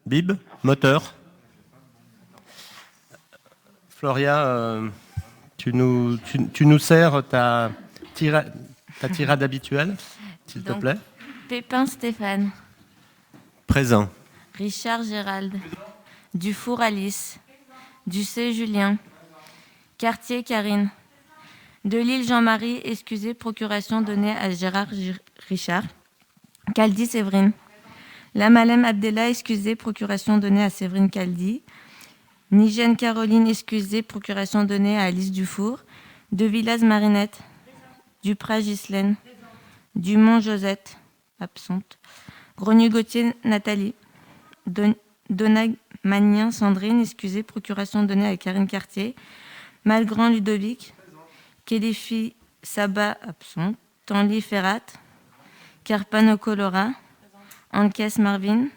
Bib, moteur. Floria, tu nous sers ta tirade habituelle, s'il te plaît. Pépin Stéphane. Présent. Richard Gérald. Dufour Alice. Ducé Julien. Cartier Karine. Delille Jean-Marie, excusé, procuration donnée à Gérard Richard. Caldi Séverine. Lamalem Abdella, excusé, procuration donnée à Séverine Caldi. Nigène Caroline, excusée, procuration donnée à Alice Dufour. De Villaz Marinette. Duprat Ghislaine. Dumont Josette, absente. Grognu Gauthier Nathalie. Donag Magnien Sandrine, excusée, procuration donnée à Karine Cartier. Malgrand Ludovic. Kélifi Saba, absente. Tanly Ferrat. Carpano Colora. Anques Marvin.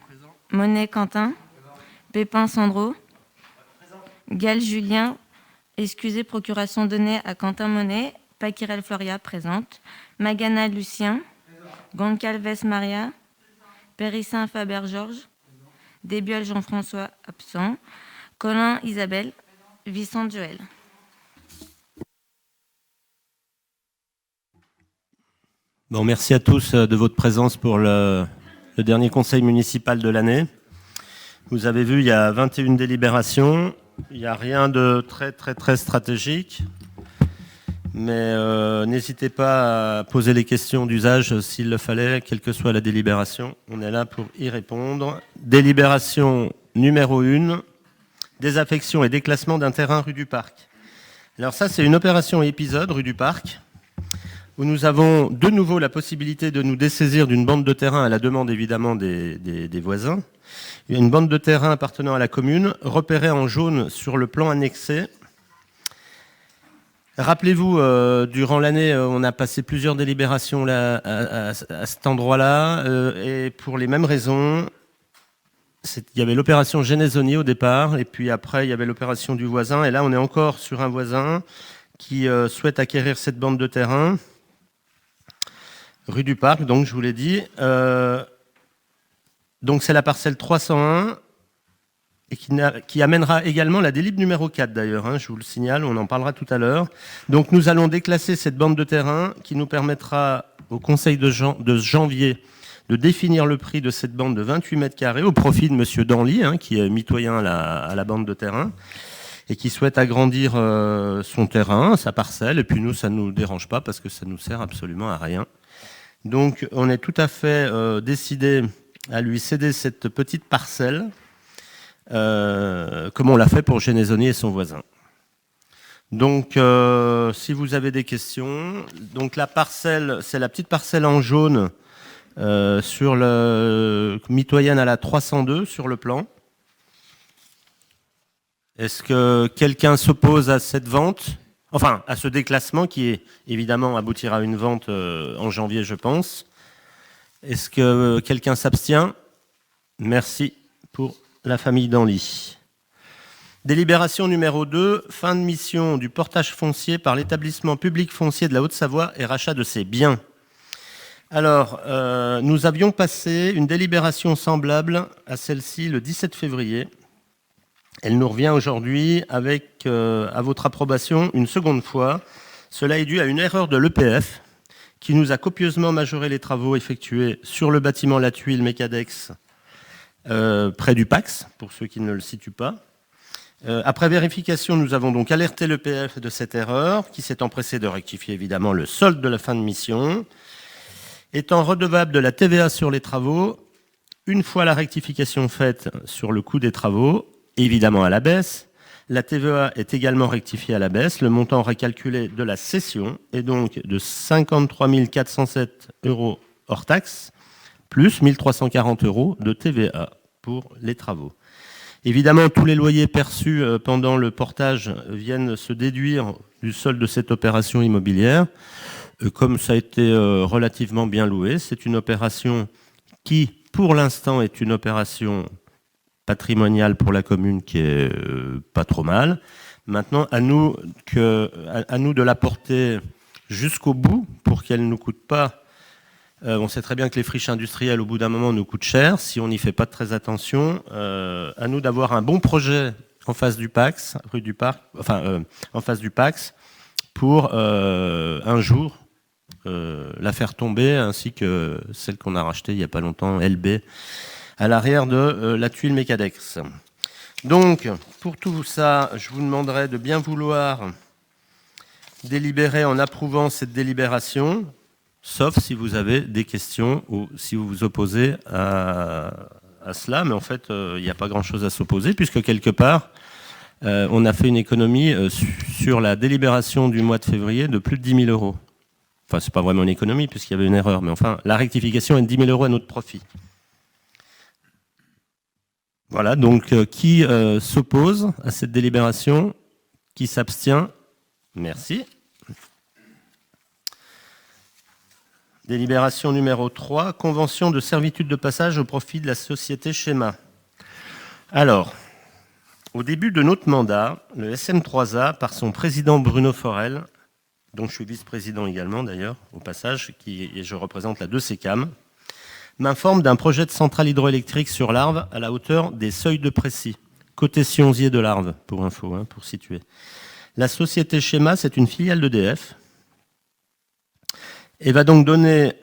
Monet Quentin. Pépin Sandro. Gall Julien, excusé, procuration donnée à Quentin Monet. Paquirel Floria, présente. Magana Lucien. Goncalves Maria. Périssin Faber Georges. Desbiol Jean-François, absent. Colin Isabelle. Vicente Joël. Bon, merci à tous de votre présence pour le dernier conseil municipal de l'année. Vous avez vu, il y a 21 délibérations. Il n'y a rien de très stratégique. Mais n'hésitez pas à poser les questions d'usage s'il le fallait, quelle que soit la délibération. On est là pour y répondre. Délibération numéro 1, désaffection et déclassement d'un terrain rue du Parc. Alors ça, c'est une opération épisode rue du Parc, où nous avons de nouveau la possibilité de nous dessaisir d'une bande de terrain à la demande évidemment des voisins. Il y a une bande de terrain appartenant à la commune, repérée en jaune sur le plan annexé. Rappelez-vous, durant l'année, on a passé plusieurs délibérations là, à cet endroit-là, et pour les mêmes raisons. Il y avait l'opération Genesoni au départ, et puis après, il y avait l'opération du voisin. Et là, on est encore sur un voisin qui souhaite acquérir cette bande de terrain, rue du Parc, donc je vous l'ai dit. Donc c'est la parcelle 301, et qui amènera également la délib numéro 4 d'ailleurs, hein, je vous le signale, on en parlera tout à l'heure. Donc nous allons déclasser cette bande de terrain qui nous permettra au conseil de janvier de définir le prix de cette bande de 28 mètres carrés au profit de monsieur Danly, hein, qui est mitoyen à la bande de terrain et qui souhaite agrandir son terrain, sa parcelle, et puis nous ça ne nous dérange pas parce que ça nous sert absolument à rien. Donc on est tout à fait décidé à lui céder cette petite parcelle, comme on l'a fait pour Genesoni et son voisin. Donc, si vous avez des questions, donc la parcelle, c'est la petite parcelle en jaune sur le mitoyenne à la 302 sur le plan. Est-ce que quelqu'un s'oppose à cette vente? Enfin, à ce déclassement qui, évidemment, aboutira à une vente en janvier, je pense. Est-ce que quelqu'un s'abstient? Merci pour la famille Danly. Délibération numéro 2, fin de mission du portage foncier par l'établissement public foncier de la Haute-Savoie et rachat de ses biens. Alors, nous avions passé une délibération semblable à celle-ci le 17 février. Elle nous revient aujourd'hui avec, à votre approbation, une seconde fois. Cela est dû à une erreur de l'EPF qui nous a copieusement majoré les travaux effectués sur le bâtiment La Tuile Mécadex près du Pax, pour ceux qui ne le situent pas. Après vérification, nous avons donc alerté l'EPF de cette erreur, qui s'est empressé de rectifier évidemment le solde de la fin de mission. Étant redevable de la TVA sur les travaux, une fois la rectification faite sur le coût des travaux, évidemment à la baisse, la TVA est également rectifiée à la baisse. Le montant recalculé de la cession est donc de 53 407 € hors taxe, plus 1 340 € de TVA pour les travaux. Évidemment, tous les loyers perçus pendant le portage viennent se déduire du solde de cette opération immobilière. Comme ça a été relativement bien loué, c'est une opération qui, pour l'instant, est une opération patrimoniale pour la commune qui est pas trop mal. Maintenant, à nous de la porter jusqu'au bout pour qu'elle ne nous coûte pas On sait très bien que les friches industrielles, au bout d'un moment, nous coûtent cher si on n'y fait pas très attention. À nous d'avoir un bon projet en face du Pax, rue du Parc, en face du Pax, pour un jour la faire tomber, ainsi que celle qu'on a rachetée il n'y a pas longtemps, LB, à l'arrière de la tuile Mécadex. Donc, pour tout ça, je vous demanderai de bien vouloir délibérer en approuvant cette délibération, sauf si vous avez des questions ou si vous vous opposez à cela. Mais en fait, il n'y a pas grand-chose à s'opposer, puisque quelque part, on a fait une économie sur la délibération du mois de février de plus de 10 000 euros. Enfin, ce n'est pas vraiment une économie, puisqu'il y avait une erreur. Mais enfin, la rectification est de 10 000 euros à notre profit. Voilà, donc qui s'oppose à cette délibération? Qui s'abstient? Merci. Délibération numéro 3, convention de servitude de passage au profit de la société Schéma. Alors, au début de notre mandat, le SM3A, par son président Bruno Forel, dont je suis vice-président également d'ailleurs, au passage, et je représente la 2CCAM, m'informe d'un projet de centrale hydroélectrique sur l'Arve à la hauteur des seuils de Précy, côté Sionzier de l'Arve, pour info, pour situer. La société Schéma, c'est une filiale d'EDF, et va donc donner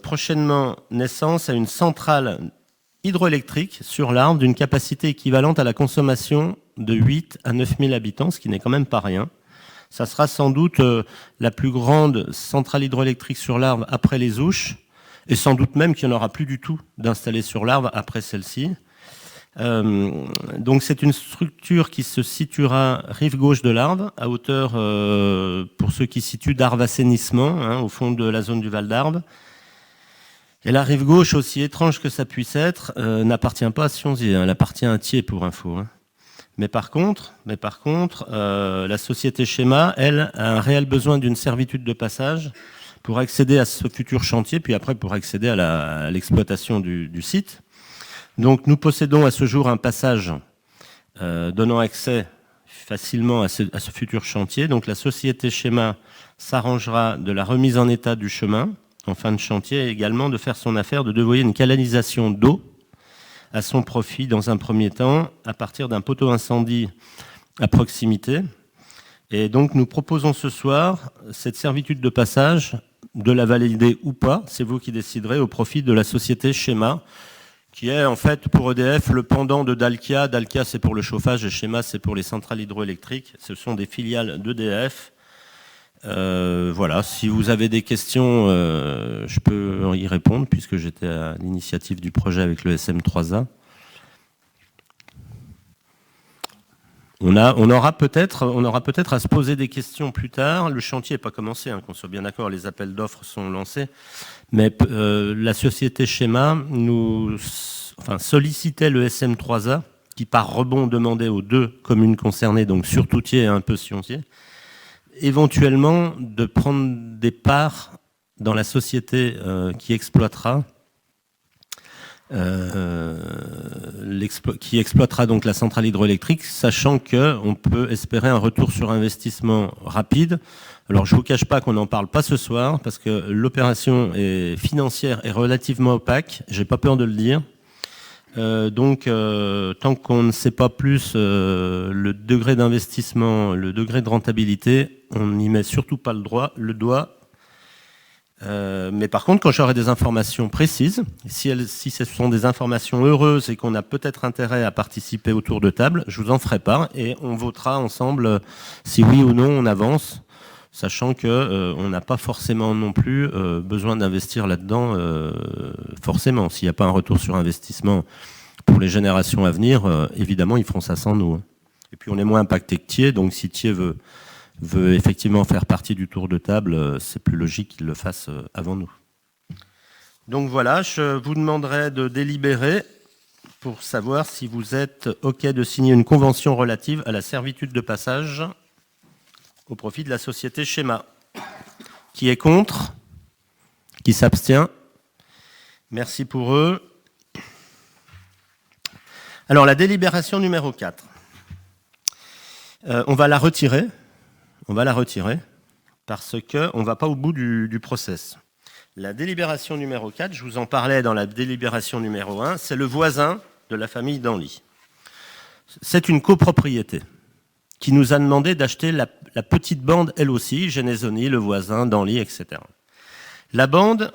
prochainement naissance à une centrale hydroélectrique sur l'Arve d'une capacité équivalente à la consommation de 8 à 9 000 habitants, ce qui n'est quand même pas rien. Ça sera sans doute la plus grande centrale hydroélectrique sur l'Arve après les Ouches, et sans doute même qu'il n'y en aura plus du tout d'installée sur l'Arve après celle-ci. Donc c'est une structure qui se situera rive gauche de l'Arve, à hauteur, pour ceux qui situent, d'Arve Assainissement, au fond de la zone du Val d'Arve. Et la rive gauche, aussi étrange que ça puisse être, n'appartient pas à Sionzier, elle appartient à Thiers, pour info. Mais par contre, la société Schéma, elle, a un réel besoin d'une servitude de passage pour accéder à ce futur chantier, puis après pour accéder à l'exploitation du site. Donc nous possédons à ce jour un passage donnant accès facilement à ce futur chantier. Donc la société Schéma s'arrangera de la remise en état du chemin en fin de chantier et également de faire son affaire de dévoyer une canalisation d'eau à son profit dans un premier temps à partir d'un poteau incendie à proximité. Et donc nous proposons ce soir cette servitude de passage, de la valider ou pas, c'est vous qui déciderez, au profit de la société Schéma, qui est en fait pour EDF le pendant de Dalkia. Dalkia c'est pour le chauffage et Schéma c'est pour les centrales hydroélectriques. Ce sont des filiales d'EDF. Voilà, si vous avez des questions, je peux y répondre puisque j'étais à l'initiative du projet avec le SM3A. On aura peut-être à se poser des questions plus tard. Le chantier n'est pas commencé, qu'on soit bien d'accord, les appels d'offres sont lancés. Mais la société Schéma sollicitait le SM3A, qui par rebond demandait aux deux communes concernées, donc surtout Thiers et un peu Sionzier, éventuellement de prendre des parts dans la société qui exploitera donc la centrale hydroélectrique, sachant qu'on peut espérer un retour sur investissement rapide. Alors je ne vous cache pas qu'on n'en parle pas ce soir, parce que l'opération financière est relativement opaque, j'ai pas peur de le dire. Donc tant qu'on ne sait pas plus le degré d'investissement, le degré de rentabilité, on n'y met surtout pas le doigt. Mais par contre, quand j'aurai des informations précises, si ce sont des informations heureuses et qu'on a peut-être intérêt à participer au tour de table, je vous en ferai part et on votera ensemble si oui ou non on avance, sachant qu'on n'a pas forcément non plus besoin d'investir là-dedans, forcément. S'il n'y a pas un retour sur investissement pour les générations à venir, évidemment, ils feront ça sans nous. Et puis on est moins impacté que Thiers, donc si Thiers veut effectivement faire partie du tour de table, c'est plus logique qu'il le fasse avant nous. Donc voilà, je vous demanderai de délibérer pour savoir si vous êtes OK de signer une convention relative à la servitude de passage au profit de la société Schéma. Qui est contre? Qui s'abstient? Merci pour eux. Alors la délibération numéro 4. On va la retirer. On va la retirer parce qu'on ne va pas au bout du process. La délibération numéro 4, je vous en parlais dans la délibération numéro 1, c'est le voisin de la famille Danly. C'est une copropriété qui nous a demandé d'acheter la petite bande, elle aussi, Genesoni, le voisin, Danly, etc. La bande,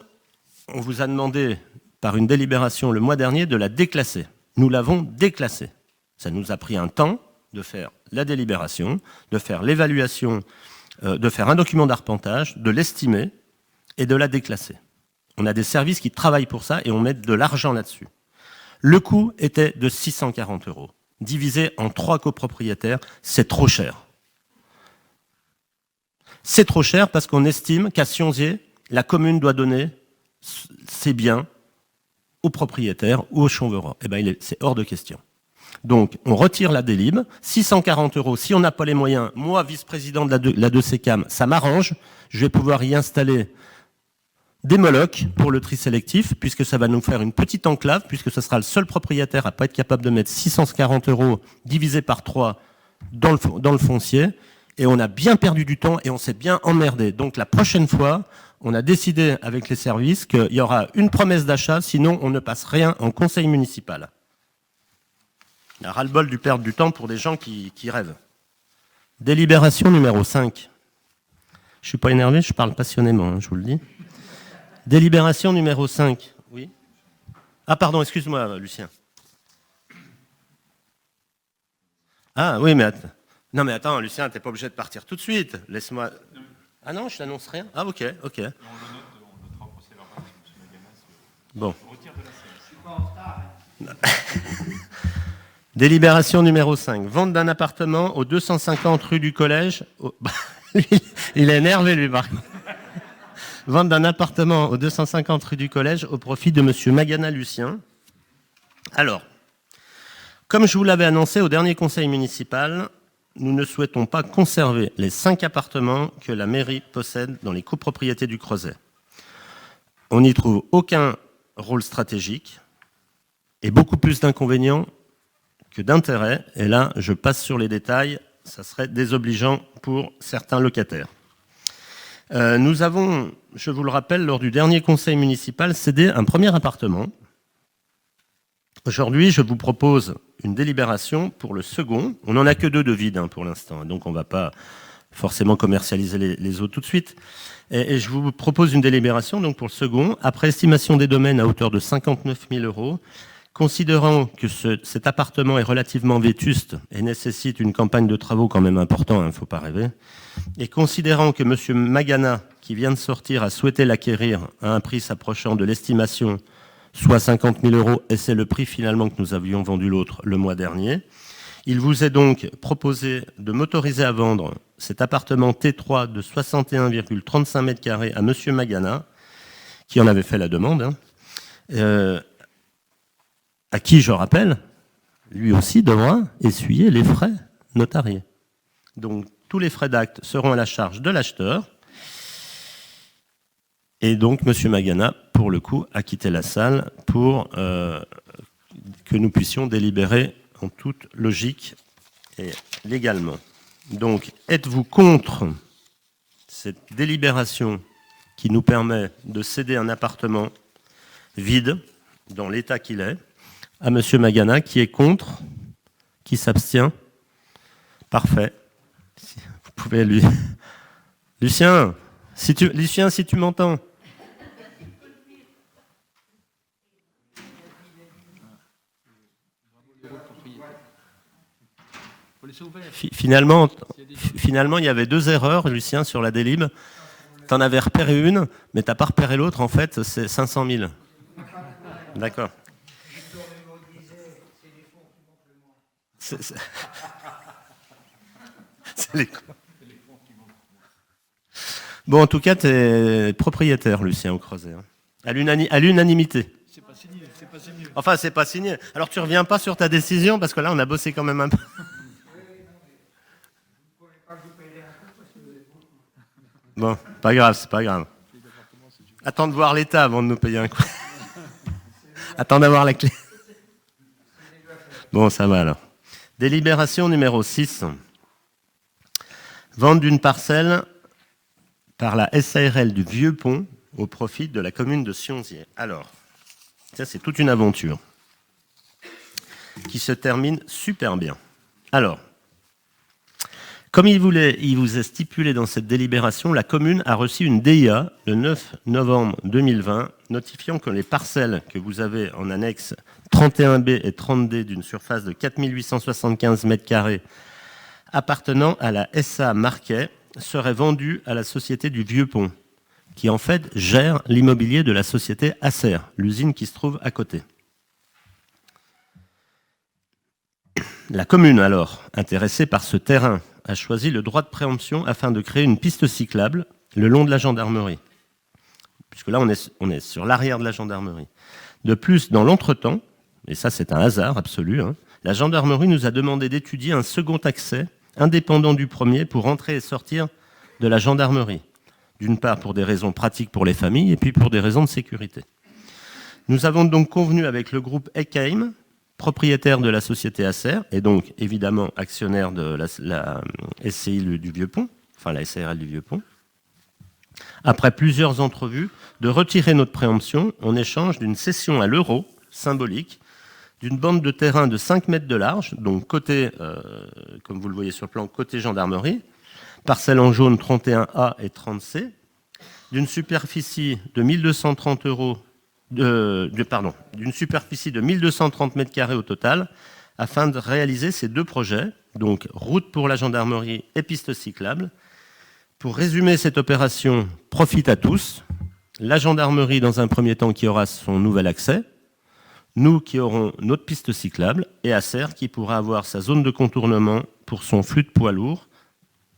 on vous a demandé par une délibération le mois dernier de la déclasser. Nous l'avons déclassée. Ça nous a pris un temps de faire la délibération, de faire l'évaluation, de faire un document d'arpentage, de l'estimer et de la déclasser. On a des services qui travaillent pour ça et on met de l'argent là-dessus. Le coût était de 640 €. Divisé en 3 copropriétaires, c'est trop cher. C'est trop cher parce qu'on estime qu'à Sionzier, la commune doit donner ses biens aux propriétaires ou aux Chanverrois. Eh bien, c'est hors de question. Donc, on retire la délib, 640 €. Si on n'a pas les moyens, moi, vice-président de la 2CCAM, ça m'arrange. Je vais pouvoir y installer des Molocs pour le tri sélectif, puisque ça va nous faire une petite enclave, puisque ce sera le seul propriétaire à ne pas être capable de mettre 640 € divisé par 3 dans le foncier. Et on a bien perdu du temps et on s'est bien emmerdé. Donc la prochaine fois, on a décidé avec les services qu'il y aura une promesse d'achat, sinon on ne passe rien en conseil municipal. Il y a ras-le-bol du perdre du temps pour des gens qui rêvent. Délibération numéro 5. Je ne suis pas énervé, je parle passionnément, je vous le dis. Délibération numéro 5. Oui. Ah pardon, excuse-moi Lucien. Ah oui, mais attends. Non mais attends, Lucien, t'es pas obligé de partir tout de suite. Laisse-moi... Ah non, je t'annonce rien. Ah ok. On le note, on notera au procès verbal, M. Maganas. Bon. Je retire de la séance. Je suis pas en retard. Délibération numéro 5. Vente d'un appartement au 250 rue du Collège. Il est énervé lui, Marc. Vente d'un appartement au 250 rue du Collège au profit de M. Magana Lucien. Alors, comme je vous l'avais annoncé au dernier conseil municipal, nous ne souhaitons pas conserver les 5 appartements que la mairie possède dans les copropriétés du Creuset. On n'y trouve aucun rôle stratégique et beaucoup plus d'inconvénients que d'intérêts. Et là, je passe sur les détails, ça serait désobligeant pour certains locataires. Nous avons, je vous le rappelle, lors du dernier conseil municipal, cédé un premier appartement. Aujourd'hui, je vous propose une délibération pour le second. On n'en a que 2 de vides pour l'instant, donc on ne va pas forcément commercialiser les autres tout de suite. Et je vous propose une délibération donc pour le second, après estimation des domaines à hauteur de 59 000 €, considérant que cet appartement est relativement vétuste et nécessite une campagne de travaux quand même importante, il ne faut pas rêver, et considérant que M. Magana, qui vient de sortir, a souhaité l'acquérir à un prix s'approchant de l'estimation, soit 50 000 €, et c'est le prix finalement que nous avions vendu l'autre le mois dernier, il vous est donc proposé de m'autoriser à vendre cet appartement T3 de 61,35 mètres carrés à M. Magana, qui en avait fait la demande, à qui, je rappelle, lui aussi devra essuyer les frais notariés. Donc, tous les frais d'acte seront à la charge de l'acheteur. Et donc, M. Magana, pour le coup, a quitté la salle pour que nous puissions délibérer en toute logique et légalement. Donc, êtes-vous contre cette délibération qui nous permet de céder un appartement vide, dans l'état qu'il est, à M. Magana, qui est contre, qui s'abstient? Parfait. Vous pouvez lui... Lucien, si tu m'entends. Finalement, il y avait 2 erreurs, Lucien, sur la délib. Tu en avais repéré une, mais tu n'as pas repéré l'autre. En fait, c'est 500 000. D'accord. C'est les cons. Bon, en tout cas, tu es propriétaire, Lucien, au Creuset. Hein. À l'unanimité. C'est pas signé, c'est pas signé. Enfin, c'est pas signé. Alors, tu reviens pas sur ta décision, parce que là, on a bossé quand même un peu. Bon, pas grave, c'est pas grave. Attends de voir l'état avant de nous payer un coup. Attends d'avoir la clé. Bon, ça va alors. Délibération numéro 6. Vente d'une parcelle par la SARL du Vieux Pont au profit de la commune de Sionzier. Alors, ça c'est toute une aventure qui se termine super bien. Alors, comme il vous est stipulé dans cette délibération, la commune a reçu une DIA le 9 novembre 2020, notifiant que les parcelles que vous avez en annexe 31B et 30D d'une surface de 4 875 m² appartenant à la SA Marquet seraient vendues à la société du Vieux-Pont, qui en fait gère l'immobilier de la société Acer, l'usine qui se trouve à côté. La commune, alors, intéressée par ce terrain, a choisi le droit de préemption afin de créer une piste cyclable le long de la gendarmerie. Puisque là, on est sur l'arrière de la gendarmerie. De plus, dans l'entretemps, et ça c'est un hasard absolu, la gendarmerie nous a demandé d'étudier un second accès indépendant du premier pour entrer et sortir de la gendarmerie. D'une part pour des raisons pratiques pour les familles et puis pour des raisons de sécurité. Nous avons donc convenu avec le groupe Eckheim, propriétaire de la société Acer, et donc évidemment actionnaire de la SCI du Vieux-Pont, enfin la SARL du Vieux-Pont, après plusieurs entrevues, de retirer notre préemption en échange d'une cession à l'euro symbolique d'une bande de terrain de 5 mètres de large, donc côté, comme vous le voyez sur le plan, côté gendarmerie, parcelle en jaune 31A et 30C, d'une superficie de 1230 euros, d'une superficie de 1230 m² au total, afin de réaliser ces deux projets, donc route pour la gendarmerie et piste cyclable. Pour résumer cette opération, profite à tous. La gendarmerie, dans un premier temps, qui aura son nouvel accès, nous qui aurons notre piste cyclable, et Acer qui pourra avoir sa zone de contournement pour son flux de poids lourd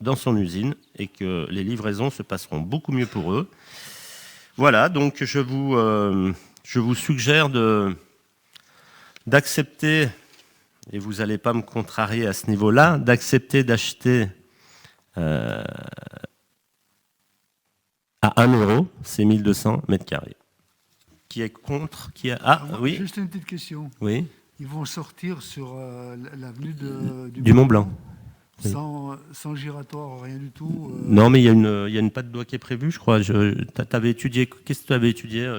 dans son usine, et que les livraisons se passeront beaucoup mieux pour eux. Voilà, donc je vous suggère d'accepter, et vous n'allez pas me contrarier à ce niveau-là, d'accepter d'acheter à 1 euro ces 1200 m². Qui est contre oui. Juste une petite question. Oui. Ils vont sortir sur l'avenue du Mont-Blanc. Sans giratoire, rien du tout. Non, mais il y a une patte d'oie qui est prévue, je crois. T'avais étudié. Qu'est-ce que tu avais étudié,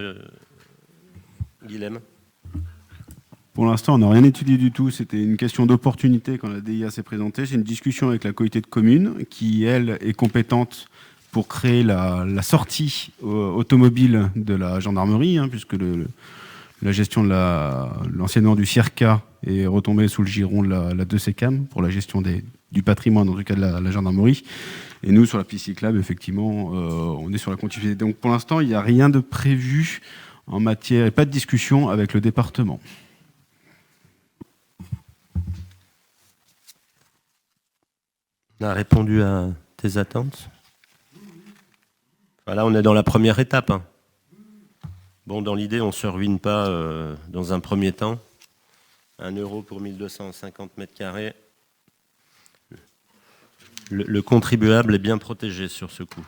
Guilhem ? Pour l'instant, on n'a rien étudié du tout. C'était une question d'opportunité quand la DIA s'est présentée. C'est une discussion avec la communauté de communes qui, elle, est compétente pour créer la sortie automobile de la gendarmerie, puisque la gestion de l'enseignement du CIRCA est retombée sous le giron de la 2CCAM pour la gestion du patrimoine, en tout cas de la gendarmerie. Et nous, sur la piste cyclable, effectivement, on est sur la continuité. Donc pour l'instant, il n'y a rien de prévu en matière, et pas de discussion avec le département. On a répondu à tes attentes ? Voilà, on est dans la première étape. Bon, dans l'idée, on ne se ruine pas dans un premier temps. 1 euro pour 1250 m². Le contribuable est bien protégé sur ce coup.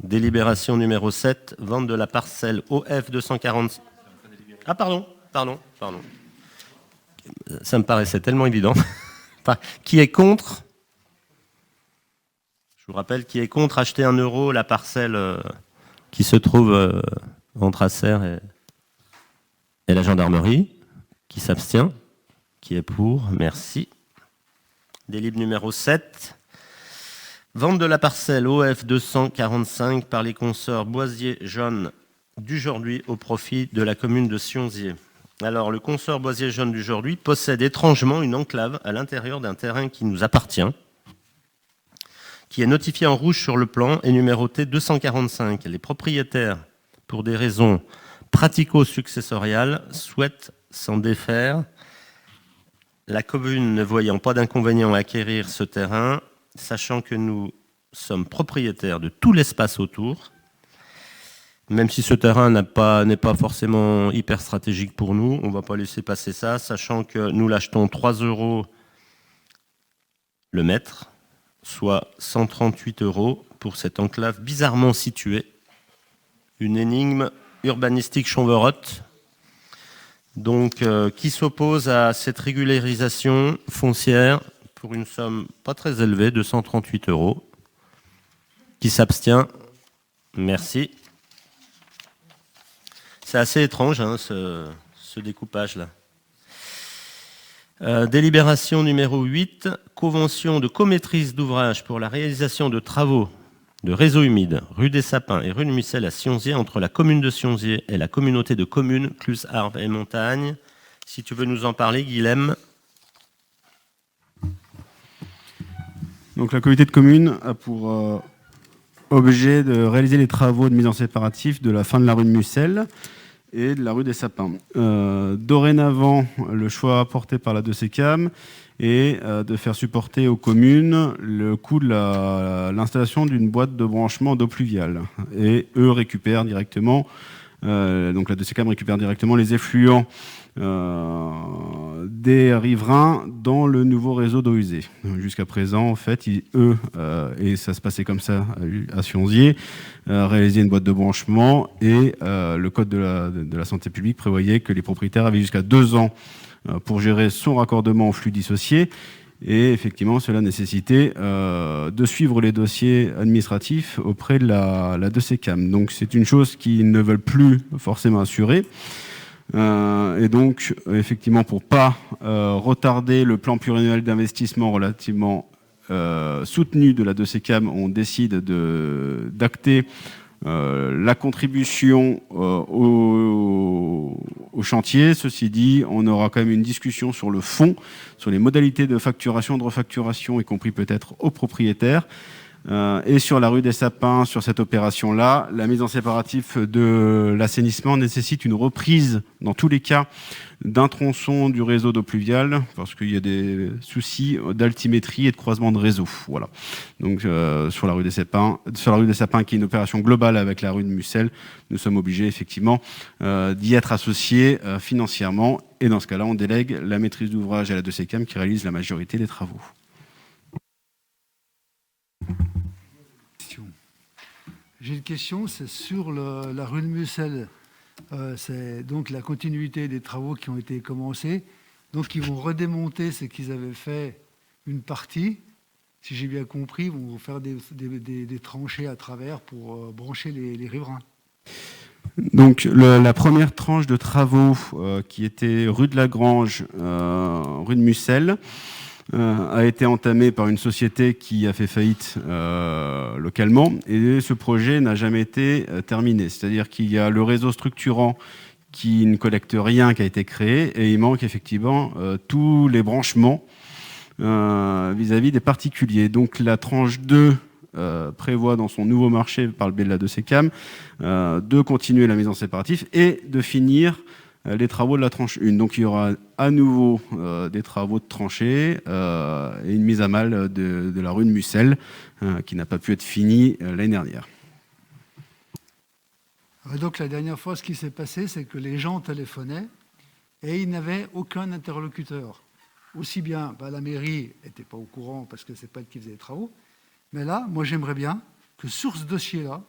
Délibération numéro 7, vente de la parcelle OF 240. Ah, pardon. Ça me paraissait tellement évident. Qui est contre ? Je vous rappelle, qui est contre acheter 1 euro la parcelle qui se trouve entre Acer et la gendarmerie. Qui s'abstient ? Qui est pour ? Merci. Délib numéro 7. Vente de la parcelle OF 245 par les consorts Boisier-Jaune d'Ujorduy au profit de la commune de Sionzier. Alors, le consort Boisier-Jaune d'Ujorduy possède étrangement une enclave à l'intérieur d'un terrain qui nous appartient, qui est notifié en rouge sur le plan et numéroté 245. Les propriétaires, pour des raisons pratico-successoriales, souhaitent s'en défaire. La commune ne voyant pas d'inconvénient à acquérir ce terrain, sachant que nous sommes propriétaires de tout l'espace autour, même si ce terrain n'est pas forcément hyper stratégique pour nous, on ne va pas laisser passer ça, sachant que nous l'achetons 3 euros le mètre, soit 138 euros pour cette enclave bizarrement située. Une énigme urbanistique chonverotte, donc qui s'oppose à cette régularisation foncière pour une somme pas très élevée de 138 euros. Qui s'abstient ? Merci. C'est assez étrange, hein, ce découpage-là. Délibération numéro 8, convention de comaîtrise d'ouvrage pour la réalisation de travaux de réseau humide, rue des Sapins et rue de Mussel à Sionzier, entre la commune de Sionzier et la communauté de communes Cluse, Arves et Montagne. Si tu veux nous en parler, Guilhem. Donc la communauté de communes a pour objet de réaliser les travaux de mise en séparatif de la fin de la rue de Mussel et de la rue des Sapins. Dorénavant, le choix apporté par la 2CCAM est de faire supporter aux communes le coût de l'installation d'une boîte de branchement d'eau pluviale. Et eux récupèrent directement, donc la 2CCAM récupère directement les effluents des riverains dans le nouveau réseau d'eau usée. Jusqu'à présent, en fait, eux, et ça se passait comme ça à Sionzier, réalisaient une boîte de branchement et le code de la santé publique prévoyait que les propriétaires avaient jusqu'à 2 ans pour gérer son raccordement au flux dissocié. Et effectivement, cela nécessitait de suivre les dossiers administratifs auprès de la 2CCAM. Donc c'est une chose qu'ils ne veulent plus forcément assurer. Et donc, effectivement, pour pas retarder le plan pluriannuel d'investissement relativement soutenu de la 2CCAM, on décide d'acter la contribution au chantier. Ceci dit, on aura quand même une discussion sur le fond, sur les modalités de facturation, de refacturation, y compris peut-être aux propriétaires. Et sur la rue des Sapins, sur cette opération-là, la mise en séparatif de l'assainissement nécessite une reprise, dans tous les cas, d'un tronçon du réseau d'eau pluviale, parce qu'il y a des soucis d'altimétrie et de croisement de réseau. Voilà. Donc sur la rue des Sapins, qui est une opération globale avec la rue de Mussel, nous sommes obligés effectivement d'y être associés financièrement. Et dans ce cas-là, on délègue la maîtrise d'ouvrage à la 2CCAM qui réalise la majorité des travaux. J'ai une question, c'est sur la rue de Mussel. C'est donc la continuité des travaux qui ont été commencés. Donc ils vont redémonter ce qu'ils avaient fait une partie. Si j'ai bien compris, ils vont faire des tranchées à travers pour brancher les riverains. Donc la première tranche de travaux qui était rue de la Grange, rue de Mussel, a été entamé par une société qui a fait faillite localement, et ce projet n'a jamais été terminé. C'est-à-dire qu'il y a le réseau structurant qui ne collecte rien qui a été créé, et il manque effectivement tous les branchements vis-à-vis des particuliers. Donc la tranche 2 prévoit dans son nouveau marché par le biais de la 2CCAM de continuer la mise en séparatif et de finir les travaux de la tranche 1. Donc il y aura à nouveau des travaux de tranchée et une mise à mal de la rue de Mussel qui n'a pas pu être finie l'année dernière. Donc la dernière fois, ce qui s'est passé, c'est que les gens téléphonaient et ils n'avaient aucun interlocuteur. Aussi bien, la mairie n'était pas au courant parce que c'est pas elle qui faisait les travaux, mais là, moi j'aimerais bien que sur ce dossier-là,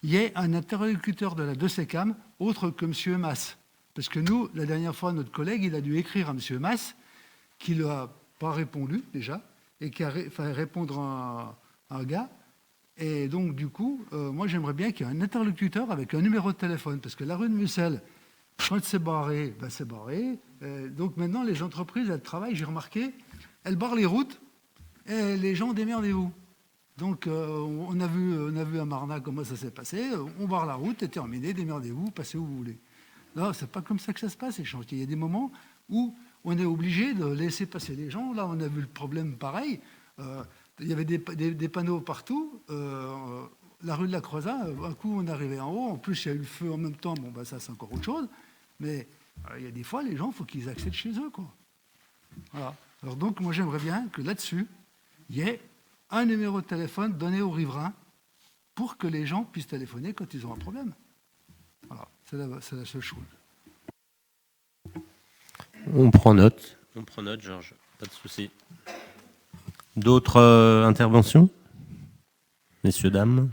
il y ait un interlocuteur de la 2CCAM autre que M. Mass. Parce que nous, la dernière fois, notre collègue, il a dû écrire à M. Mass, qui ne lui a pas répondu déjà, et qui a fait répondre à un gars. Et donc, du coup, moi, j'aimerais bien qu'il y ait un interlocuteur avec un numéro de téléphone. Parce que la rue de Mussel, quand c'est barré, c'est barré. Donc maintenant, les entreprises, elles travaillent, j'ai remarqué, elles barrent les routes, et les gens, démerdez-vous. Donc, on a vu à Marna comment ça s'est passé. On barre la route, c'est terminé, démerdez-vous, passez où vous voulez. Non, c'est pas comme ça que ça se passe, les chantiers. Il y a des moments où on est obligé de laisser passer les gens. Là, on a vu le problème pareil. Il y avait des panneaux partout. La rue de la Croisade, un coup, on est arrivé en haut. En plus, il y a eu le feu en même temps. Bon, ça, c'est encore autre chose. Mais il y a des fois, les gens, il faut qu'ils accèdent chez eux, quoi. Voilà. Alors donc, moi, j'aimerais bien que là-dessus, il y ait un numéro de téléphone donné aux riverains pour que les gens puissent téléphoner quand ils ont un problème. Voilà, c'est la seule chose. On prend note, Georges, pas de souci. D'autres interventions? Messieurs, dames?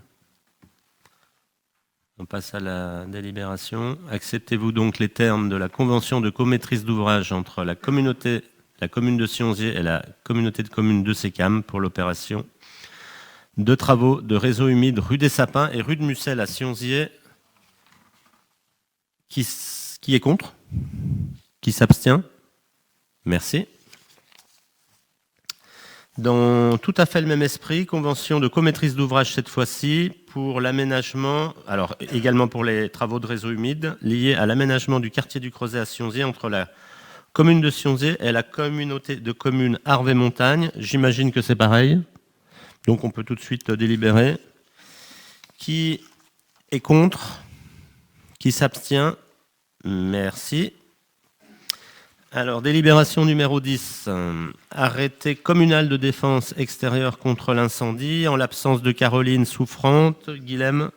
On passe à la délibération. Acceptez-vous donc les termes de la convention de comaîtrise d'ouvrage entre la commune de Sionzier et la communauté de communes de 2CCAM pour l'opération de travaux de réseau humide rue des Sapins et rue de Mussel à Sionzier, Qui est contre? Qui s'abstient? Merci. Dans tout à fait le même esprit, convention de comaîtrise d'ouvrage cette fois-ci pour l'aménagement, alors également pour les travaux de réseau humide liés à l'aménagement du quartier du Creuset à Sionzier entre la commune de Sionzier et la communauté de communes Arvey-Montagne. J'imagine que c'est pareil. Donc on peut tout de suite délibérer. Qui est contre? Qui s'abstient? Merci. Alors, délibération numéro 10, arrêté communal de défense extérieure contre l'incendie, en l'absence de Caroline souffrante. Guilhem,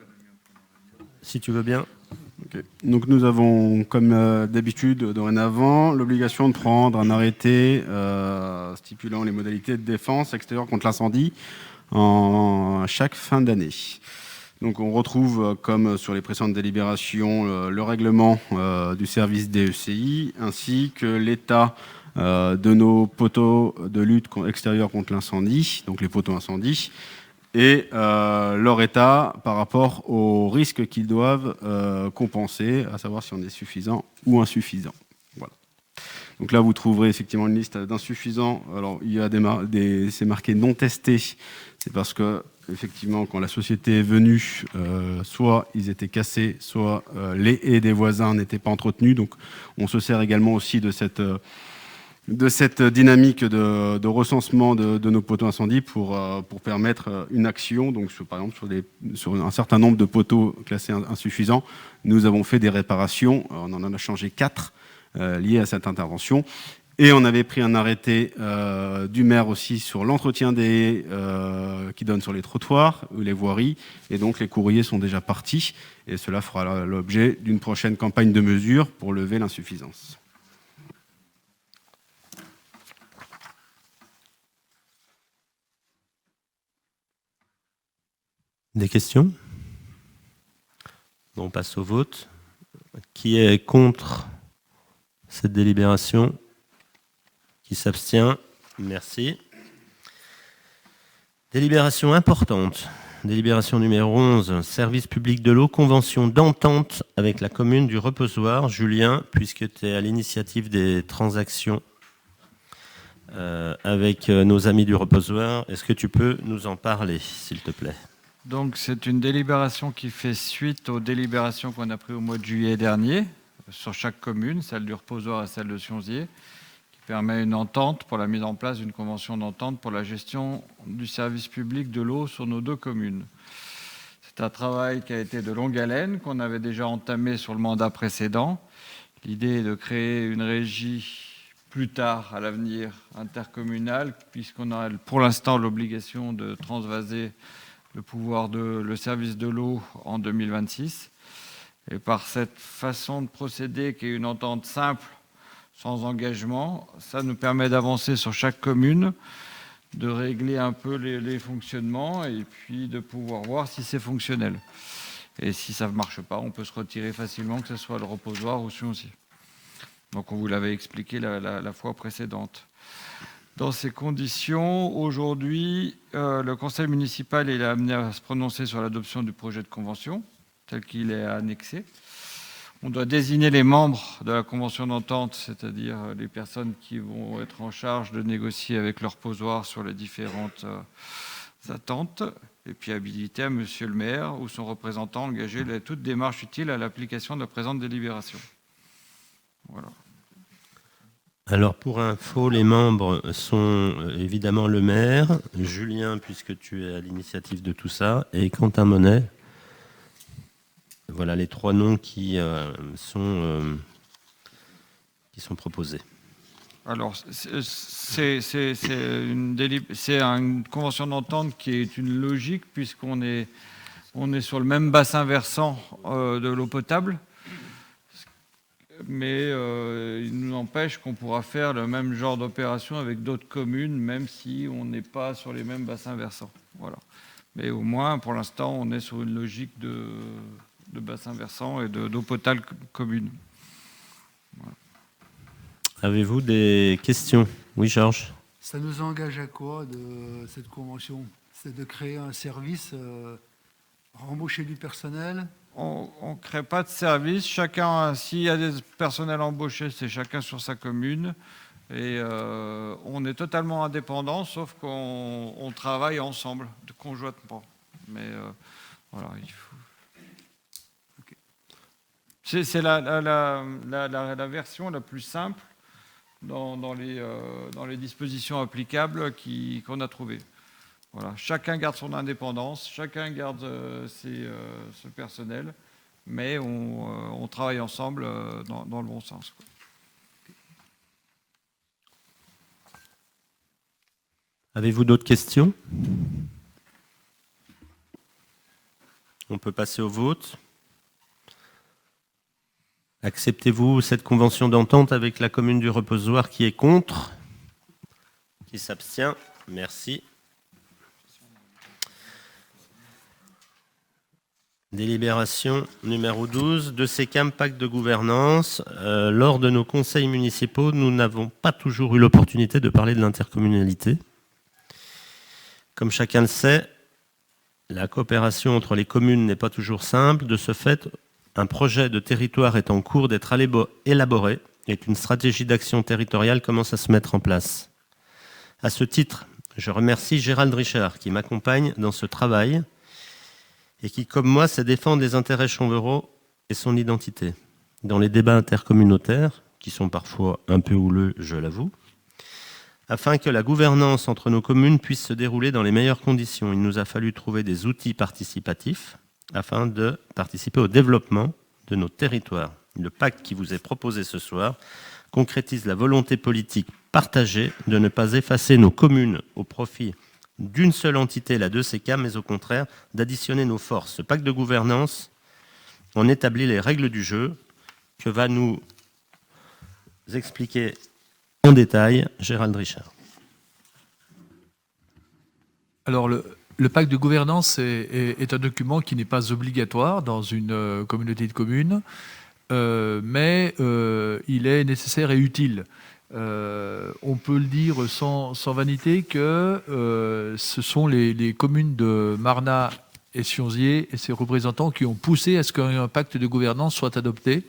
si tu veux bien. Okay. Donc nous avons, comme d'habitude, dorénavant, l'obligation de prendre un arrêté stipulant les modalités de défense extérieure contre l'incendie en chaque fin d'année. Donc on retrouve, comme sur les précédentes délibérations, le règlement du service DECI, ainsi que l'état de nos poteaux de lutte extérieure contre l'incendie, donc les poteaux incendies, et leur état par rapport aux risques qu'ils doivent compenser, à savoir si on est suffisant ou insuffisant. Voilà. Donc là, vous trouverez effectivement une liste d'insuffisants. Alors, il y a c'est marqué non testé. C'est parce que effectivement, quand la société est venue, soit ils étaient cassés, soit les haies des voisins n'étaient pas entretenus. Donc, on se sert également aussi de cette dynamique de recensement de nos poteaux incendies pour permettre une action. Donc, par exemple, sur un certain nombre de poteaux classés insuffisants, nous avons fait des réparations. On en a changé 4 liées à cette intervention. Et on avait pris un arrêté du maire aussi sur l'entretien des haies qui donne sur les trottoirs ou les voiries. Et donc, les courriers sont déjà partis. Et cela fera l'objet d'une prochaine campagne de mesures pour lever l'insuffisance. Des questions? On passe au vote. Qui est contre cette délibération? Qui s'abstient? Merci. Délibération importante. Délibération numéro 11. Service public de l'eau, convention d'entente avec la commune du Reposoir. Julien, puisque tu es à l'initiative des transactions avec nos amis du Reposoir, est-ce que tu peux nous en parler, s'il te plaît? Donc, c'est une délibération qui fait suite aux délibérations qu'on a prises au mois de juillet dernier sur chaque commune, celle du Reposoir et celle de Sionzier, qui permet une entente pour la mise en place d'une convention d'entente pour la gestion du service public de l'eau sur nos 2 communes. C'est un travail qui a été de longue haleine, qu'on avait déjà entamé sur le mandat précédent. L'idée est de créer une régie plus tard, à l'avenir, intercommunale, puisqu'on a pour l'instant l'obligation de transvaser le service de l'eau en 2026. Et par cette façon de procéder, qui est une entente simple, sans engagement, ça nous permet d'avancer sur chaque commune, de régler un peu les fonctionnements et puis de pouvoir voir si c'est fonctionnel. Et si ça ne marche pas, on peut se retirer facilement, que ce soit le Reposoir ou Sionzier. Donc on vous l'avait expliqué la fois précédente. Dans ces conditions, aujourd'hui, le conseil municipal est amené à se prononcer sur l'adoption du projet de convention, tel qu'il est annexé. On doit désigner les membres de la convention d'entente, c'est-à-dire les personnes qui vont être en charge de négocier avec le Reposoir sur les différentes attentes, et puis habiliter à monsieur le maire ou son représentant à engager toute démarche utile à l'application de la présente délibération. Voilà. Alors, pour info, les membres sont évidemment le maire, Julien, puisque tu es à l'initiative de tout ça, et Quentin Monet. Voilà les 3 noms qui sont proposés. Alors, c'est une convention d'entente qui est une logique, puisqu'on est sur le même bassin versant de l'eau potable. Mais il nous empêche qu'on pourra faire le même genre d'opération avec d'autres communes, même si on n'est pas sur les mêmes bassins versants. Voilà. Mais au moins, pour l'instant, on est sur une logique de bassins versants et d'eau potable commune. Voilà. Avez-vous des questions? Oui, Georges. Ça nous engage à quoi de cette convention? C'est de créer un service, embaucher du personnel? on crée pas de service. Chacun, s'il y a des personnels embauchés, c'est chacun sur sa commune. Et on est totalement indépendant, sauf qu'on travaille ensemble, conjointement. Mais voilà, il faut... Okay. C'est la version la plus simple dans les dispositions applicables qu'on a trouvées. Voilà. Chacun garde son indépendance, chacun garde ce personnel, mais on travaille ensemble dans le bon sens, quoi. Avez-vous d'autres questions? On peut passer au vote. Acceptez-vous cette convention d'entente avec la commune du Reposoir? Qui est contre? Qui s'abstient? Merci. Délibération numéro 12 de SECAM Pacte de gouvernance. Lors de nos conseils municipaux, nous n'avons pas toujours eu l'opportunité de parler de l'intercommunalité. Comme chacun le sait, la coopération entre les communes n'est pas toujours simple. De ce fait, un projet de territoire est en cours d'être élaboré et qu'une stratégie d'action territoriale commence à se mettre en place. À ce titre, je remercie Gérald Richard qui m'accompagne dans ce travail et qui, comme moi, sait défendre les intérêts chamberaux et son identité. Dans les débats intercommunautaires, qui sont parfois un peu houleux, je l'avoue, afin que la gouvernance entre nos communes puisse se dérouler dans les meilleures conditions, il nous a fallu trouver des outils participatifs afin de participer au développement de nos territoires. Le pacte qui vous est proposé ce soir concrétise la volonté politique partagée de ne pas effacer nos communes au profit d'une seule entité, la 2CK, mais au contraire d'additionner nos forces. Ce pacte de gouvernance en établit les règles du jeu que va nous expliquer en détail Gérald Richard. Alors, le pacte de gouvernance est un document qui n'est pas obligatoire dans une communauté de communes, mais il est nécessaire et utile. On peut le dire sans vanité que ce sont les communes de Marnat et Sionzier et ses représentants qui ont poussé à ce qu'un pacte de gouvernance soit adopté,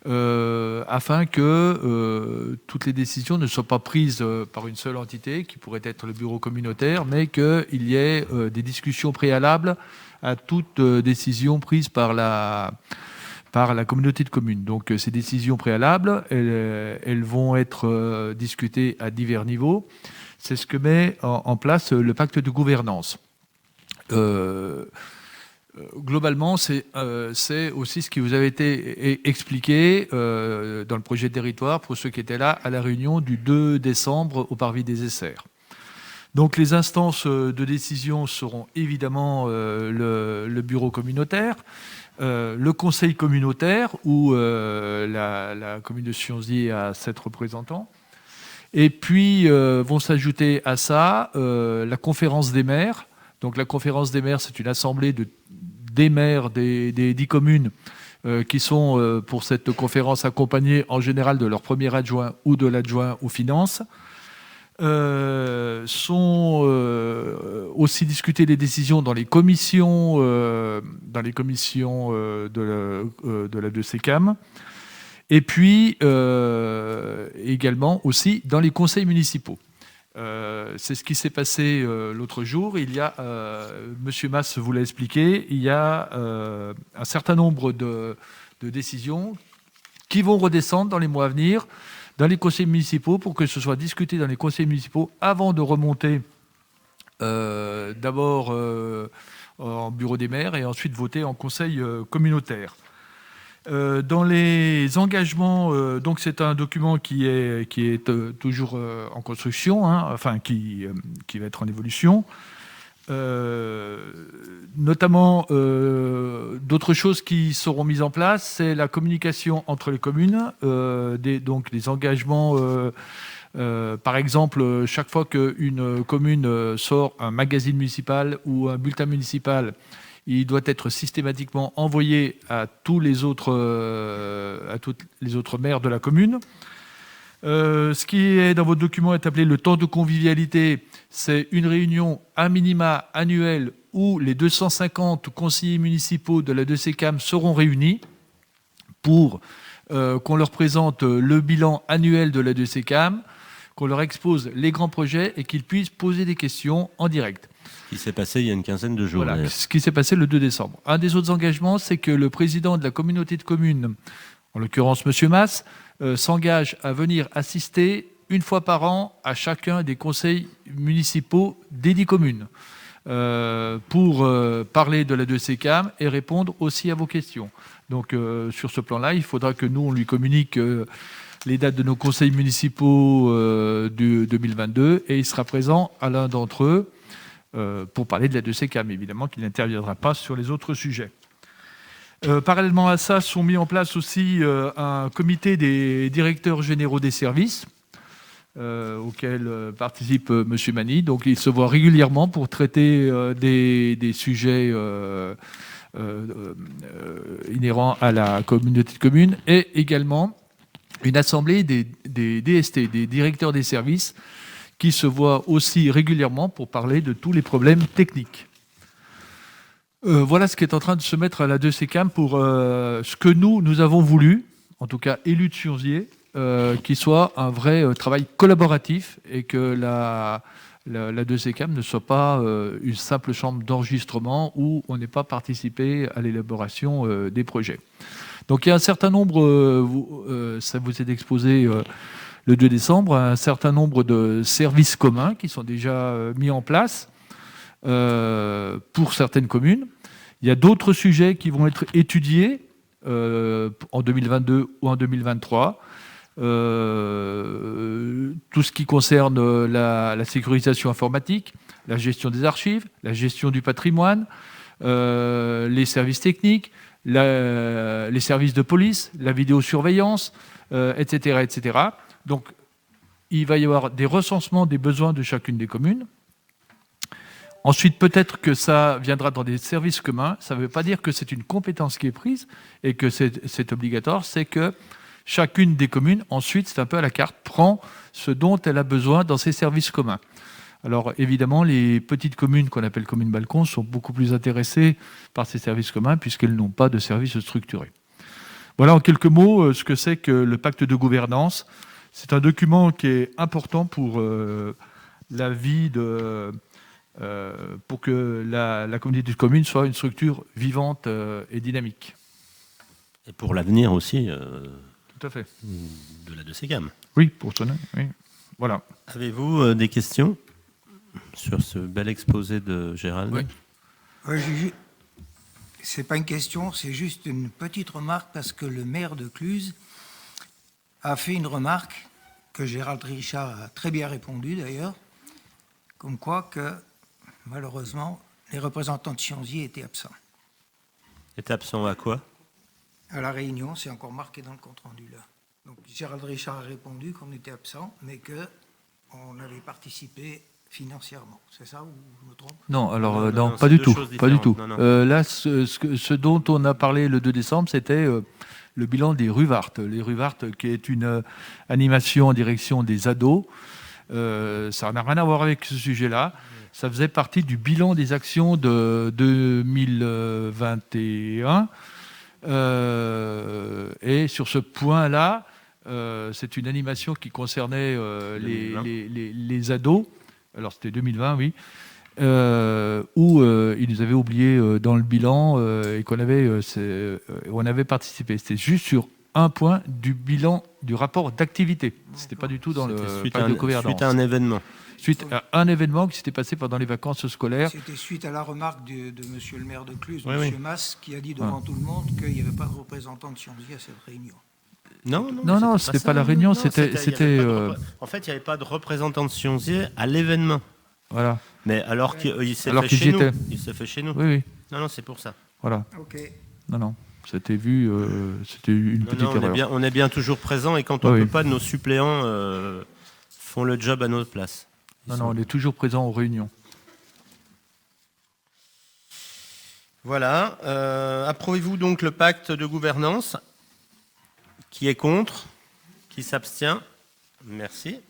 afin que toutes les décisions ne soient pas prises par une seule entité, qui pourrait être le bureau communautaire, mais qu'il y ait des discussions préalables à toute décision prise par la communauté de communes. Donc ces décisions préalables, elles vont être discutées à divers niveaux. C'est ce que met en place le pacte de gouvernance. Globalement, c'est aussi ce qui vous avait été expliqué dans le projet de territoire pour ceux qui étaient là à la réunion du 2 décembre au Parvis des Essers. Donc les instances de décision seront évidemment le bureau communautaire, le conseil communautaire où la commune de Sionzier a 7 représentants. Et puis vont s'ajouter à ça la conférence des maires. Donc la conférence des maires, c'est une assemblée des maires des 10 communes qui sont pour cette conférence accompagnés en général de leur premier adjoint ou de l'adjoint aux finances. Sont aussi discutées les décisions dans les commissions, de la 2CCAM. Et puis également aussi dans les conseils municipaux. C'est ce qui s'est passé l'autre jour. Il y a, Monsieur Mas vous l'a expliqué, il y a un certain nombre de décisions qui vont redescendre dans les mois à venir dans les conseils municipaux pour que ce soit discuté dans les conseils municipaux avant de remonter d'abord en bureau des maires et ensuite voter en conseil communautaire. Dans les engagements, donc c'est un document qui est toujours en construction, hein, enfin qui va être en évolution. Notamment, d'autres choses qui seront mises en place, c'est la communication entre les communes, donc les engagements. Par exemple, chaque fois qu'une commune sort un magazine municipal ou un bulletin municipal, il doit être systématiquement envoyé à tous les autres maires de la commune. Ce qui est dans votre document est appelé le temps de convivialité. C'est une réunion à minima annuelle où les 250 conseillers municipaux de la 2CCAM seront réunis pour qu'on leur présente le bilan annuel de la 2CCAM, qu'on leur expose les grands projets et qu'ils puissent poser des questions en direct. Ce qui s'est passé il y a une quinzaine de jours. Voilà, d'ailleurs. ce qui s'est passé le 2 décembre. Un des autres engagements, c'est que le président de la communauté de communes, en l'occurrence M. Masse, s'engage à venir assister une fois par an à chacun des conseils municipaux des 10 communes pour parler de la 2CCAM et répondre aussi à vos questions. Donc sur ce plan-là, il faudra que nous, on lui communique les dates de nos conseils municipaux de 2022 et il sera présent à l'un d'entre eux pour parler de la 2CCAM. Évidemment qu'il n'interviendra pas sur les autres sujets. Parallèlement à ça, sont mis en place aussi un comité des directeurs généraux des services auquel participe M. Mani. Donc il se voit régulièrement pour traiter des sujets inhérents à la communauté de communes et également une assemblée des DST, des directeurs des services, qui se voient aussi régulièrement pour parler de tous les problèmes techniques. Voilà ce qui est en train de se mettre à la 2CCAM pour ce que nous avons voulu, en tout cas élus de Sionzier, qu'il soit un vrai travail collaboratif et que la 2CCAM ne soit pas une simple chambre d'enregistrement où on n'ait pas participé à l'élaboration des projets. Donc il y a un certain nombre, ça vous est exposé le 2 décembre, un certain nombre de services communs qui sont déjà mis en place pour certaines communes. Il y a d'autres sujets qui vont être étudiés en 2022 ou en 2023. Tout ce qui concerne la sécurisation informatique, la gestion des archives, la gestion du patrimoine, les services techniques, les services de police, la vidéosurveillance, etc., etc. Donc, il va y avoir des recensements des besoins de chacune des communes. Ensuite, peut-être que ça viendra dans des services communs. Ça ne veut pas dire que c'est une compétence qui est prise et que c'est obligatoire. C'est que chacune des communes, ensuite, c'est un peu à la carte, prend ce dont elle a besoin dans ses services communs. Alors, évidemment, les petites communes qu'on appelle communes balcons sont beaucoup plus intéressées par ces services communs puisqu'elles n'ont pas de services structurés. Voilà en quelques mots ce que c'est que le pacte de gouvernance. C'est un document qui est important pour la vie pour que la communauté de communes soit une structure vivante et dynamique. Et pour l'avenir aussi Tout à fait. de la 2CCAM. Oui, pour ton oui. Voilà. Avez-vous des questions sur ce bel exposé de Gérald? Oui. C'est pas une question, c'est juste une petite remarque parce que le maire de Cluses a fait une remarque que Gérald Richard a très bien répondu d'ailleurs, comme quoi que malheureusement les représentants de Sionzier étaient absents. Était absent à quoi? À la réunion, c'est encore marqué dans le compte-rendu là. Donc Gérald Richard a répondu qu'on était absent, mais qu'on avait participé financièrement. C'est ça ou je me trompe? Non, alors Non, pas c'est du deux tout, choses pas du tout. différentes. Non. Là, ce dont on a parlé le 2 décembre, c'était le bilan des Ruvartes. Les Ruvartes, qui est une animation en direction des ados. Ça n'a rien à voir avec ce sujet-là. Ça faisait partie du bilan des actions de 2021. Et sur ce point-là, c'est une animation qui concernait les ados. Alors c'était 2020, oui, où ils nous avaient oubliés dans le bilan et qu'on avait, on avait participé. C'était juste sur un point du bilan du rapport d'activité. C'était pas du tout dans le pacte de gouvernance. Suite à un événement. Suite à un événement qui s'était passé pendant les vacances scolaires. C'était suite à la remarque de monsieur le maire de Cluses, Oui, monsieur oui. Masse, qui a dit devant tout le monde qu'il n'y avait pas de représentant de Sionzier à cette réunion. Non, c'était pas la réunion, c'était. En fait, il n'y avait pas de représentant de Sionzier à l'événement. Voilà. Mais alors qu'il s'est Alors fait qu'il chez y nous. était. Il s'est fait chez nous. Oui, oui. Non, c'est pour ça. Voilà. Ok. Non. C'était vu. C'était une petite erreur. On est bien toujours présent et quand on ne Oui. peut pas, nos suppléants font le job à notre place. Non, on est toujours présent aux réunions. Voilà. Approuvez-vous donc le pacte de gouvernance? Qui est contre? Qui s'abstient? Merci.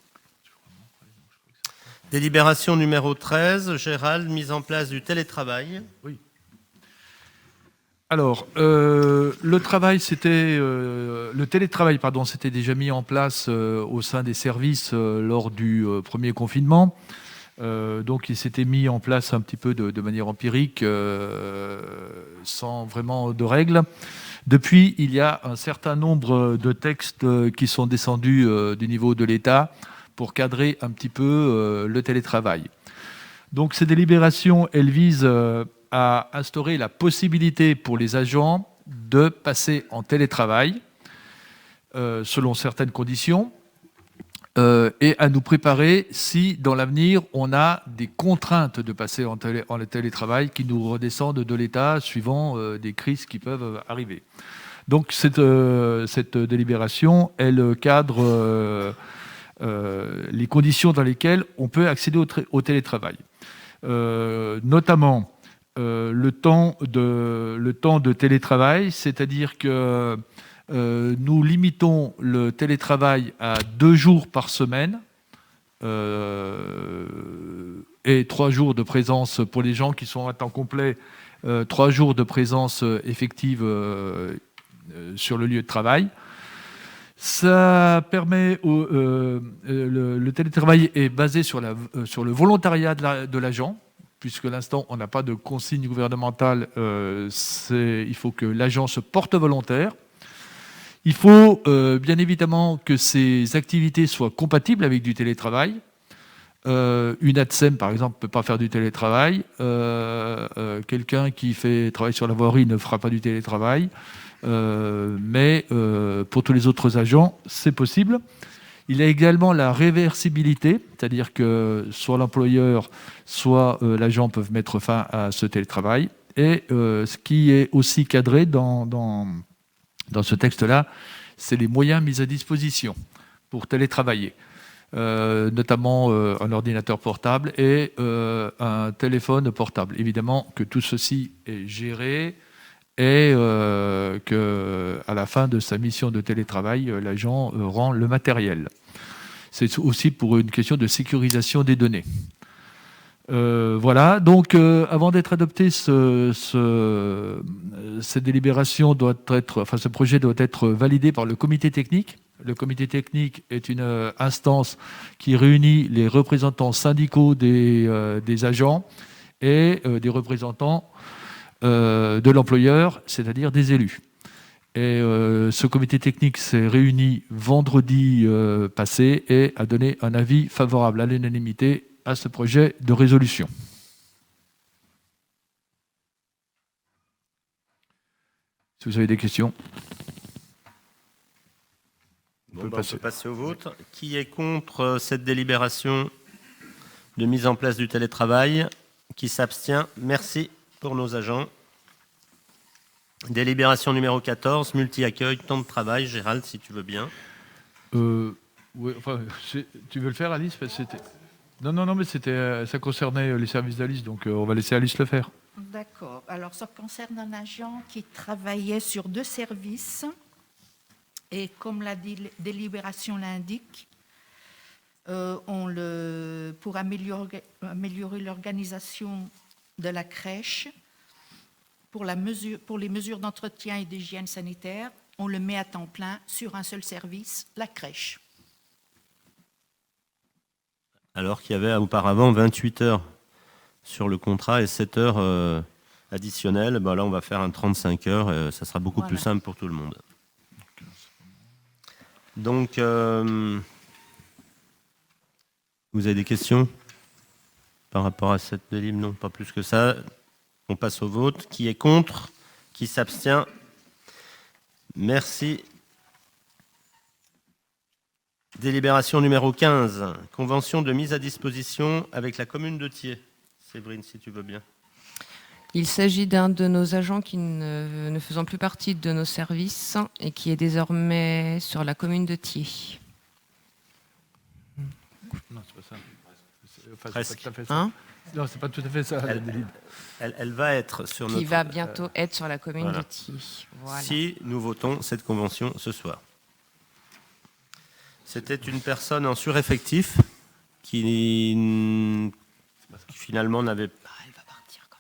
Délibération numéro 13, Gérald, mise en place du télétravail. Oui. Alors, le télétravail, s'était déjà mis en place au sein des services lors du premier confinement. Donc, il s'était mis en place un petit peu de manière empirique, sans vraiment de règles. Depuis, il y a un certain nombre de textes qui sont descendus du niveau de l'État pour cadrer un petit peu le télétravail. Donc, ces délibérations, elles visent à instaurer la possibilité pour les agents de passer en télétravail selon certaines conditions et à nous préparer si, dans l'avenir, on a des contraintes de passer en télétravail qui nous redescendent de l'État suivant des crises qui peuvent arriver. Donc, cette délibération, elle cadre les conditions dans lesquelles on peut accéder au télétravail. Notamment le temps de télétravail, c'est-à-dire que nous limitons le télétravail à 2 jours par semaine et 3 jours de présence pour les gens qui sont à temps complet, 3 jours de présence effective sur le lieu de travail. Ça permet le télétravail est basé sur le volontariat de l'agent, puisque l'instant on n'a pas de consigne gouvernementale, il faut que l'agent se porte volontaire. Il faut bien évidemment que ces activités soient compatibles avec du télétravail. Une ATSEM, par exemple, ne peut pas faire du télétravail. Quelqu'un qui travaille sur la voirie ne fera pas du télétravail. Mais pour tous les autres agents, c'est possible. Il y a également la réversibilité, c'est-à-dire que soit l'employeur, soit l'agent peuvent mettre fin à ce télétravail. Et ce qui est aussi cadré dans ce texte-là, c'est les moyens mis à disposition pour télétravailler, notamment un ordinateur portable et un téléphone portable. Évidemment que tout ceci est géré et qu'à la fin de sa mission de télétravail, l'agent rend le matériel. C'est aussi pour une question de sécurisation des données. Voilà, donc avant d'être adopté, cette délibération ce projet doit être validé par le comité technique. Le comité technique est une instance qui réunit les représentants syndicaux des agents et des représentants de l'employeur, c'est-à-dire des élus. Et ce comité technique s'est réuni vendredi passé et a donné un avis favorable à l'unanimité à ce projet de résolution. Si vous avez des questions. On peut passer au vote. Qui est contre cette délibération de mise en place du télétravail? Qui s'abstient? Merci pour nos agents. Délibération numéro 14, multi-accueil, temps de travail. Gérald, si tu veux bien. Oui, tu veux le faire, Alice? Non, mais ça concernait les services d'Alice, donc on va laisser Alice le faire. D'accord. Alors, ça concerne un agent qui travaillait sur 2 services. Et comme la délibération l'indique, pour améliorer l'organisation de la crèche, pour les mesures d'entretien et d'hygiène sanitaire, on le met à temps plein sur un seul service, la crèche. Alors qu'il y avait auparavant 28 heures sur le contrat et 7 heures additionnelles, là on va faire un 35 heures, ça sera beaucoup plus simple pour tout le monde. Donc, vous avez des questions par rapport à cette délib? Non, pas plus que ça. On passe au vote. Qui est contre? Qui s'abstient? Merci. Délibération numéro 15. Convention de mise à disposition avec la commune de Thiers. Séverine, si tu veux bien. Il s'agit d'un de nos agents qui ne faisant plus partie de nos services et qui est désormais sur la commune de Thiers. Non, c'est pas ça. Presque. C'est pas tout à fait ça. Hein? Non, c'est pas tout à fait ça. Elle va être sur notre... Qui va bientôt être sur la commune de Thiers. Voilà. Si nous votons cette convention ce soir. C'était une personne en sureffectif qui finalement n'avait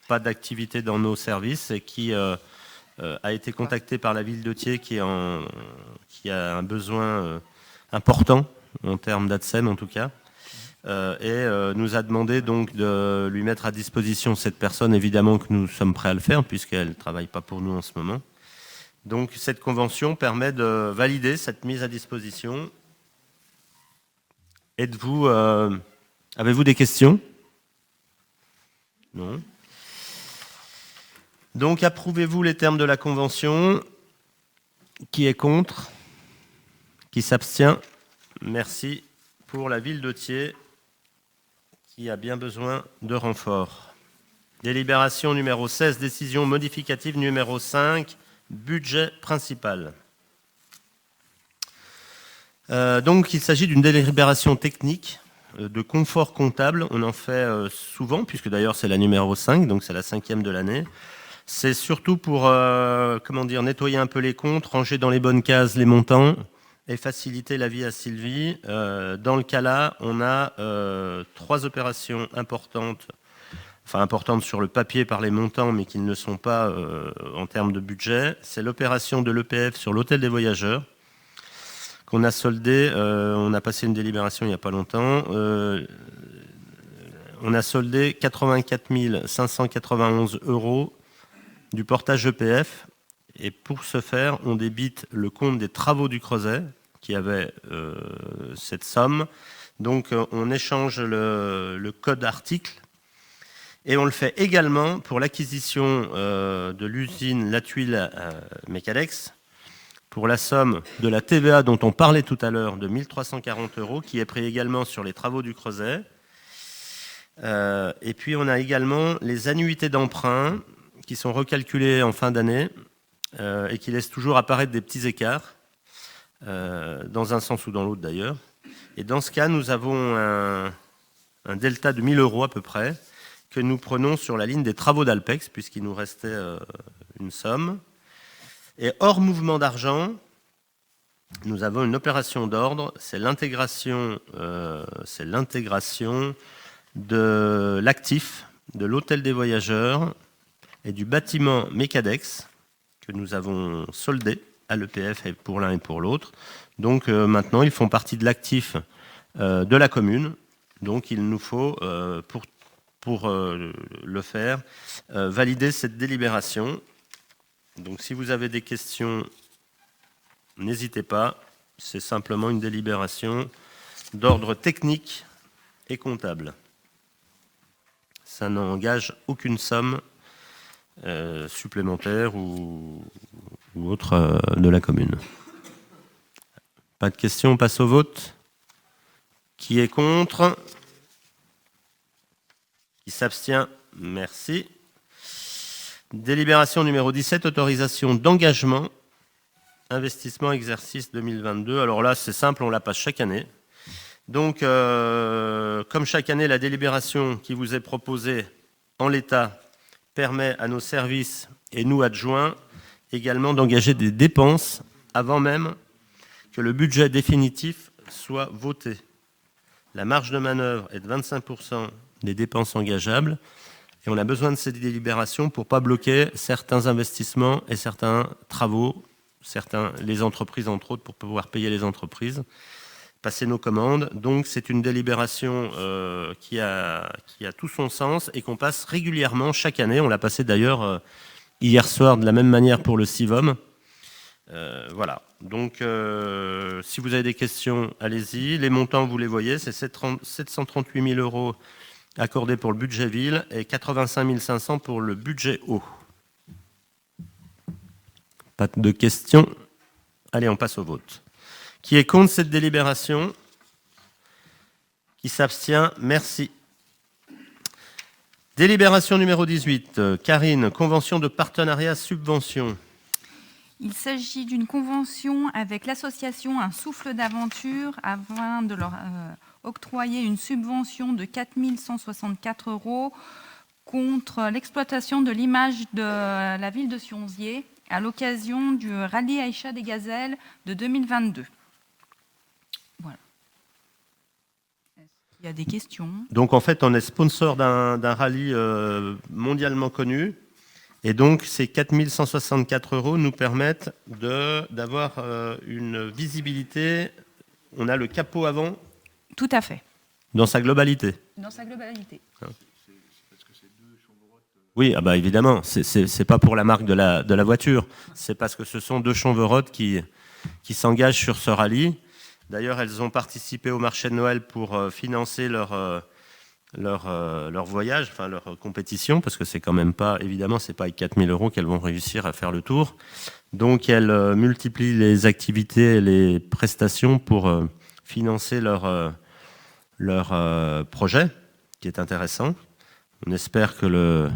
pas d'activité dans nos services et qui a été contactée par la ville de Thiers qui a un besoin important en termes d'ATSEM en tout cas. Et nous a demandé donc de lui mettre à disposition cette personne. Évidemment que nous sommes prêts à le faire puisqu'elle ne travaille pas pour nous en ce moment. Donc cette convention permet de valider cette mise à disposition. Avez-vous des questions? Non. Donc approuvez-vous les termes de la convention? Qui est contre? Qui s'abstient? Merci pour la ville de Thiers qui a bien besoin de renfort. Délibération numéro 16, décision modificative numéro 5, budget principal. Donc il s'agit d'une délibération technique de confort comptable. On en fait souvent, puisque d'ailleurs c'est la numéro 5, donc c'est la 5e de l'année. C'est surtout pour nettoyer un peu les comptes, ranger dans les bonnes cases les montants et faciliter la vie à Sylvie. Dans le cas là, on a 3 opérations importantes, enfin importantes sur le papier par les montants, mais qui ne le sont pas en termes de budget. C'est l'opération de l'EPF sur l'hôtel des voyageurs, qu'on a soldé. On a passé une délibération il n'y a pas longtemps. On a soldé 84 591 € du portage EPF. Et pour ce faire, on débite le compte des travaux du Creuset, qui avait cette somme. Donc, on échange le code article. Et on le fait également pour l'acquisition de l'usine La Tuile Mécadex, pour la somme de la TVA dont on parlait tout à l'heure, de 1 340 €, qui est pris également sur les travaux du Creuset. Et puis, on a également les annuités d'emprunt qui sont recalculées en fin d'année, et qui laisse toujours apparaître des petits écarts, dans un sens ou dans l'autre d'ailleurs. Et dans ce cas, nous avons un delta de 1 000 € à peu près, que nous prenons sur la ligne des travaux d'Alpex, puisqu'il nous restait une somme. Et hors mouvement d'argent, nous avons une opération d'ordre, c'est l'intégration de l'actif de l'hôtel des voyageurs et du bâtiment Mécadex, que nous avons soldé à l'EPF pour l'un et pour l'autre. Donc maintenant, ils font partie de l'actif de la commune. Donc il nous faut, pour le faire, valider cette délibération. Donc si vous avez des questions, n'hésitez pas. C'est simplement une délibération d'ordre technique et comptable. Ça n'engage aucune somme supplémentaire ou autre de la commune. Pas de questions, on passe au vote. Qui est contre? Qui s'abstient? Merci. Délibération numéro 17, autorisation d'engagement, investissement exercice 2022. Alors là, c'est simple, on la passe chaque année. Donc, comme chaque année, la délibération qui vous est proposée en l'état permet à nos services et nous adjoints également d'engager des dépenses avant même que le budget définitif soit voté. La marge de manœuvre est de 25% des dépenses engageables et on a besoin de ces délibérations pour ne pas bloquer certains investissements et certains travaux, les entreprises entre autres, pour pouvoir payer les entreprises, passer nos commandes. Donc c'est une délibération qui a tout son sens et qu'on passe régulièrement chaque année. On l'a passé d'ailleurs hier soir de la même manière pour le CIVOM. Voilà. Donc si vous avez des questions, allez-y. Les montants, vous les voyez, c'est 738 000 € accordés pour le budget ville et 85 500 pour le budget eau. Pas de questions. Allez, on passe au vote. Qui est contre cette délibération? Qui s'abstient? Merci. Délibération numéro 18. Karine, convention de partenariat subvention. Il s'agit d'une convention avec l'association Un Souffle d'Aventure afin de leur octroyer une subvention de 4 164 € contre l'exploitation de l'image de la ville de Sionzier à l'occasion du rallye Aïcha des Gazelles de 2022. Voilà. Est-ce qu'il y a des questions? Donc en fait, on est sponsor d'un rallye mondialement connu. Et donc ces 4 164 € nous permettent d'avoir une visibilité. On a le capot avant. Tout à fait. Dans sa globalité. Dans sa globalité. Oui, ah bah évidemment, c'est pas pour la marque de la voiture, c'est parce que ce sont 2 Chonverotte qui s'engagent sur ce rallye. D'ailleurs, elles ont participé au marché de Noël pour financer leur voyage, enfin leur compétition, parce que c'est quand même pas, évidemment, c'est pas avec 4 000 € qu'elles vont réussir à faire le tour. Donc, elles multiplient les activités et les prestations pour financer leur projet, qui est intéressant. On espère qu'elles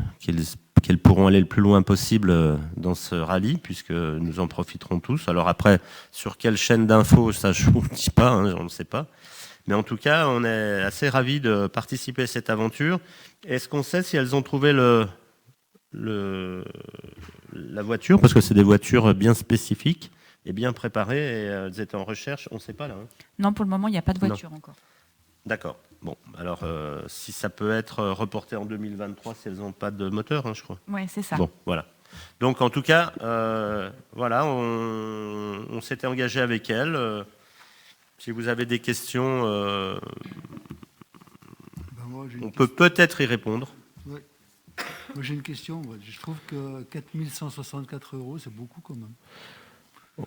pourront aller le plus loin possible dans ce rallye, puisque nous en profiterons tous. Alors après, sur quelle chaîne d'infos, ça je ne vous dis pas, hein, on ne sait pas. Mais en tout cas, on est assez ravis de participer à cette aventure. Est-ce qu'on sait si elles ont trouvé la voiture? Parce que c'est des voitures bien spécifiques et bien préparées, et elles étaient en recherche, on ne sait pas là. Hein. Non, pour le moment, il n'y a pas de voiture encore. D'accord. Bon, alors si ça peut être reporté en 2023, si elles n'ont pas de moteur, hein, je crois. Oui, c'est ça. Bon, voilà. Donc en tout cas, voilà, on s'était engagé avec elles. Si vous avez des questions, on peut peut-être y répondre. Ouais. Moi j'ai une question. Je trouve que 4 164 €, c'est beaucoup quand même.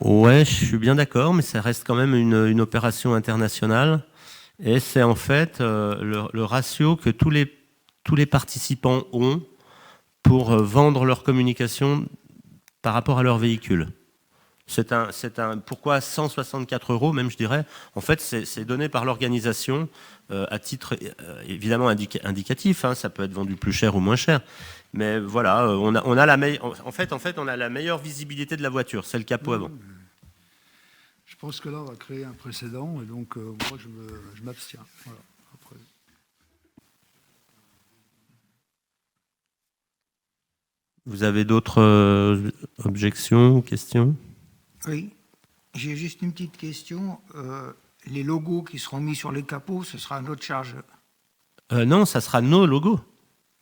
Ouais, je suis bien d'accord, mais ça reste quand même une opération internationale. Et c'est en fait le ratio que tous les participants ont pour vendre leur communication par rapport à leur véhicule. Pourquoi 164 €, même je dirais. En fait, c'est donné par l'organisation à titre évidemment indicatif. Hein, ça peut être vendu plus cher ou moins cher. Mais voilà, on a la on a la meilleure visibilité de la voiture. C'est le capot avant. Je pense que là, on va créer un précédent, et donc moi, je m'abstiens. Voilà. Après. Vous avez d'autres objections ou questions? Oui, j'ai juste une petite question. Les logos qui seront mis sur les capots, ce sera notre charge? Non, ça sera nos logos.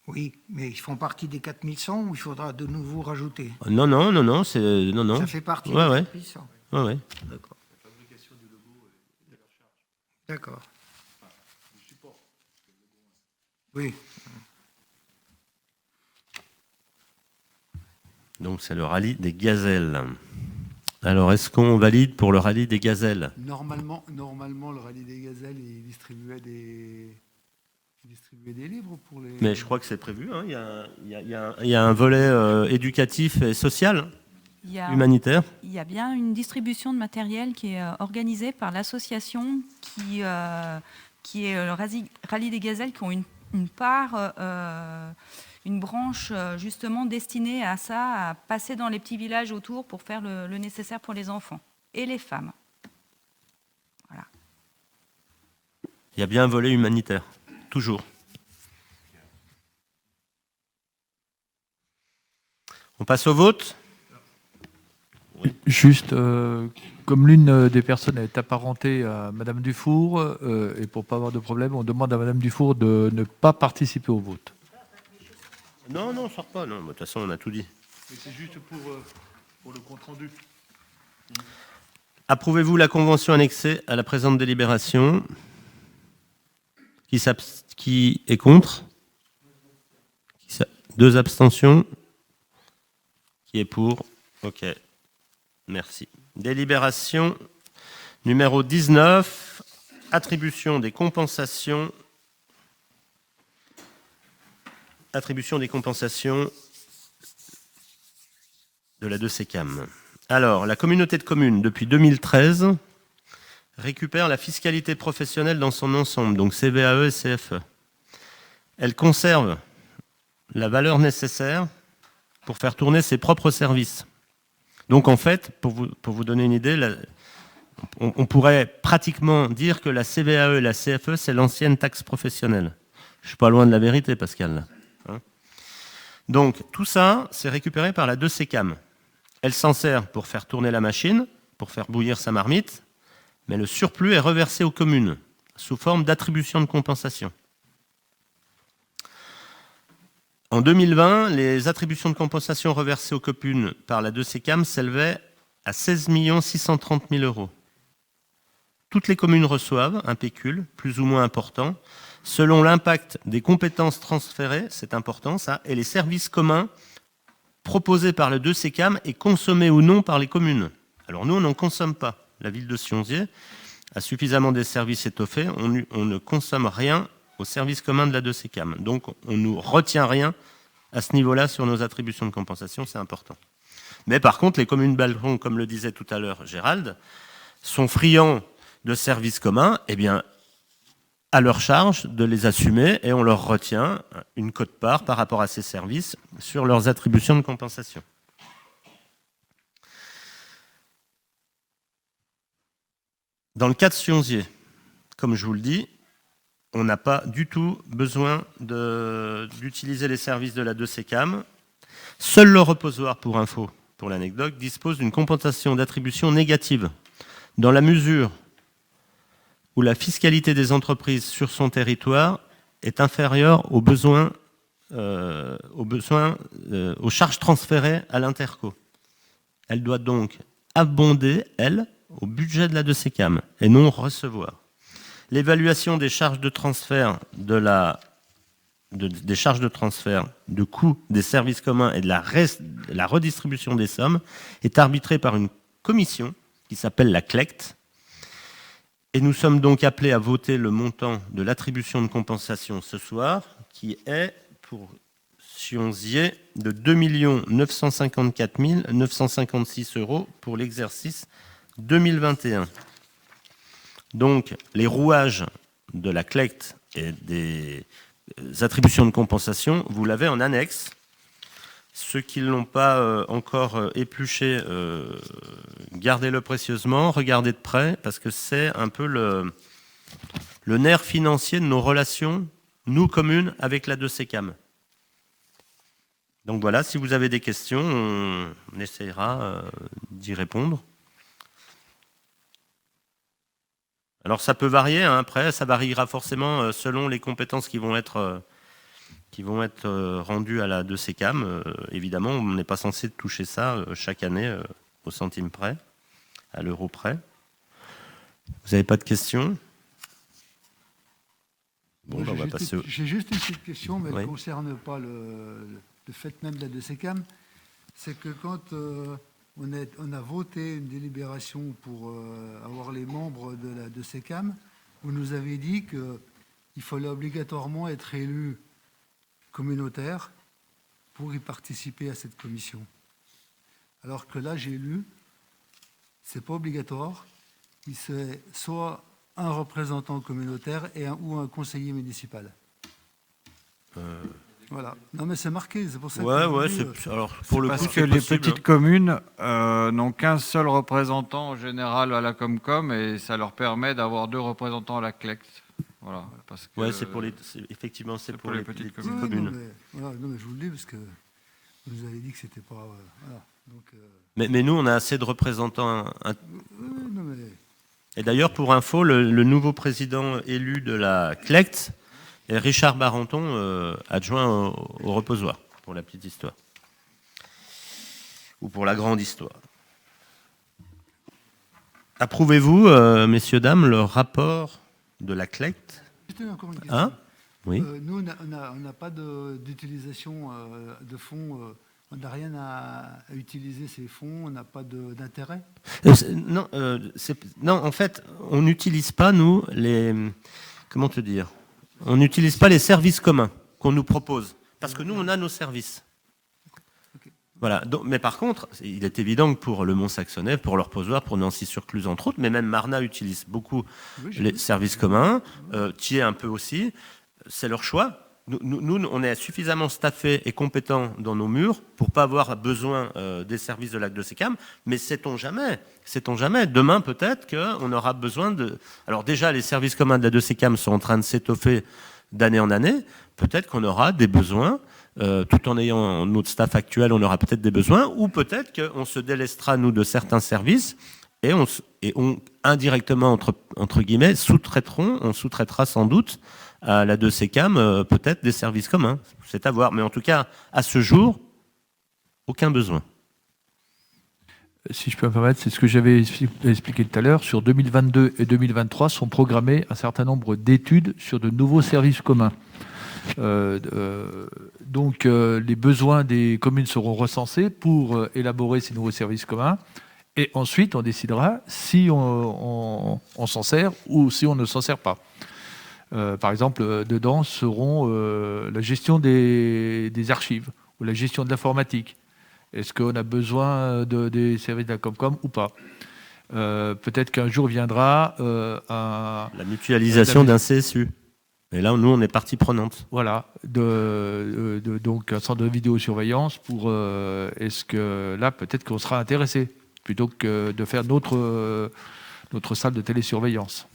Oui, mais ils font partie des 4100 ou il faudra de nouveau rajouter? Non, non. Ça fait partie des 4100. Ouais. D'accord. D'accord. Oui. Donc c'est le rallye des gazelles. Alors est-ce qu'on valide pour le rallye des gazelles? Normalement, le rallye des gazelles, il distribuait des livres pour les... Mais je crois que c'est prévu. Hein. Il y a un volet éducatif et social, humanitaire. Il y a bien une distribution de matériel qui est organisée par l'association qui est le Rallye des Gazelles, qui ont une part, une branche justement destinée à ça, à passer dans les petits villages autour pour faire le nécessaire pour les enfants et les femmes. Voilà. Il y a bien un volet humanitaire, toujours. On passe au vote. Oui. Juste, comme l'une des personnes est apparentée à Madame Dufour, et pour ne pas avoir de problème, on demande à Madame Dufour de ne pas participer au vote. Non, on ne sort pas. Non, de toute façon, on a tout dit. Mais c'est juste pour le compte-rendu. Approuvez-vous la convention annexée à la présente délibération? Qui est contre? 2 abstentions. Qui est pour? Ok. Merci. Délibération numéro 19. Attribution des compensations. Attribution des compensations de la 2CCAM. Alors, la communauté de communes, depuis 2013, récupère la fiscalité professionnelle dans son ensemble, donc CVAE et CFE. Elle conserve la valeur nécessaire pour faire tourner ses propres services. Donc en fait, pour vous donner une idée, on pourrait pratiquement dire que la CVAE et la CFE, c'est l'ancienne taxe professionnelle. Je ne suis pas loin de la vérité, Pascal. Hein? Donc tout ça, c'est récupéré par la 2CCAM. Elle s'en sert pour faire tourner la machine, pour faire bouillir sa marmite, mais le surplus est reversé aux communes sous forme d'attribution de compensation. En 2020, les attributions de compensation reversées aux communes par la 2CCAM s'élevaient à 16 630 000 euros. Toutes les communes reçoivent un pécule, plus ou moins important, selon l'impact des compétences transférées, c'est important ça, et les services communs proposés par le 2CCAM et consommés ou non par les communes. Alors nous, on n'en consomme pas. La ville de Sionzier a suffisamment des services étoffés, on ne consomme rien au service commun de la 2CCAM. Donc on ne nous retient rien à ce niveau-là sur nos attributions de compensation, c'est important. Mais par contre, les communes balcons, comme le disait tout à l'heure Gérald, sont friands de services communs, eh bien, à leur charge de les assumer et on leur retient une quote-part par rapport à ces services sur leurs attributions de compensation. Dans le cas de Sionzier, comme je vous le dis, on n'a pas du tout besoin d'utiliser les services de la 2CCAM. Seul le reposoir, pour info, pour l'anecdote, dispose d'une compensation d'attribution négative, dans la mesure où la fiscalité des entreprises sur son territoire est inférieure aux charges transférées à l'Interco. Elle doit donc abonder, elle, au budget de la 2CCAM et non recevoir. L'évaluation des charges de transfert des charges de transfert, de coûts des services communs et de la redistribution des sommes est arbitrée par une commission qui s'appelle la CLECT. Et nous sommes donc appelés à voter le montant de l'attribution de compensation ce soir, qui est pour Sionzier de 2 954 956 € pour l'exercice 2021. Donc, les rouages de la CLECT et des attributions de compensation, vous l'avez en annexe. Ceux qui ne l'ont pas encore épluché, gardez-le précieusement, regardez de près, parce que c'est un peu le nerf financier de nos relations, nous, communes, avec la 2CCAM. Donc voilà, si vous avez des questions, on essaiera d'y répondre. Alors ça peut varier, hein, après, ça variera forcément selon les compétences qui vont être rendues à la 2CCAM. Évidemment, on n'est pas censé toucher ça chaque année au centime près, à l'euro près. Vous n'avez pas de questions? Bon, on va passer. J'ai juste une petite question, mais oui. elle ne concerne pas le fait même de la 2CCAM. C'est que quand on a voté une délibération pour avoir les membres de la 2CCAM, vous nous avez dit qu'il fallait obligatoirement être élu communautaire pour y participer à cette commission. Alors que là, j'ai lu, c'est pas obligatoire, c'est soit un représentant communautaire ou un conseiller municipal. Voilà. Non, mais c'est marqué, c'est pour ça que... alors, pour le coup, parce que les petites communes n'ont qu'un seul représentant en général à la Comcom et ça leur permet d'avoir 2 représentants à la CLECT. Voilà, parce que effectivement, c'est pour les petites communes. communes. Non, mais je vous le dis parce que vous nous avez dit que c'était pas... voilà. Donc, mais nous, on a assez de représentants. non, mais... Et d'ailleurs, pour info, le nouveau président élu de la CLECT est Richard Barenton, adjoint au reposoir, pour la petite histoire. Ou pour la grande histoire. Approuvez-vous, messieurs, dames, le rapport de la CLECT? Encore une question. Hein? Oui. Nous, on n'a pas d'utilisation de fonds. On n'a rien à utiliser ces fonds. On n'a pas d'intérêt. Non, en fait, on n'utilise pas, nous, les... Comment te dire? On n'utilise pas les services communs qu'on nous propose. Parce que nous, on a nos services. Okay. Voilà. Donc, mais par contre, il est évident que pour le Mont-Saxonais, pour le reposoir, pour Nancy-sur-Cluse, entre autres, mais même Marna utilise beaucoup les services communs, Thiers un peu aussi, c'est leur choix. Nous, on est suffisamment staffés et compétents dans nos murs pour ne pas avoir besoin des services de la 2CCAM, mais sait-on jamais. Demain, peut-être qu'on aura besoin de... Alors déjà, les services communs de la 2CCAM sont en train de s'étoffer d'année en année. Peut-être qu'on aura des besoins, tout en ayant notre staff actuel, on aura peut-être des besoins, ou peut-être qu'on se délestera, nous, de certains services, on indirectement, entre guillemets, on sous-traitera sans doute à la 2CCAM peut-être des services communs. C'est à voir. Mais en tout cas, à ce jour, aucun besoin. Si je peux me permettre, c'est ce que j'avais expliqué tout à l'heure. Sur 2022 et 2023 sont programmés un certain nombre d'études sur de nouveaux services communs. Donc, les besoins des communes seront recensés pour élaborer ces nouveaux services communs. Et ensuite, on décidera si on s'en sert ou si on ne s'en sert pas. Par exemple, dedans seront la gestion des archives ou la gestion de l'informatique. Est-ce qu'on a besoin des services de la Comcom ou pas? Peut-être qu'un jour viendra la mutualisation d'un CSU. Et là, nous, on est partie prenante. Voilà, donc un centre de vidéosurveillance pour... est-ce que là, peut-être qu'on sera intéressé, plutôt que de faire notre salle de télésurveillance.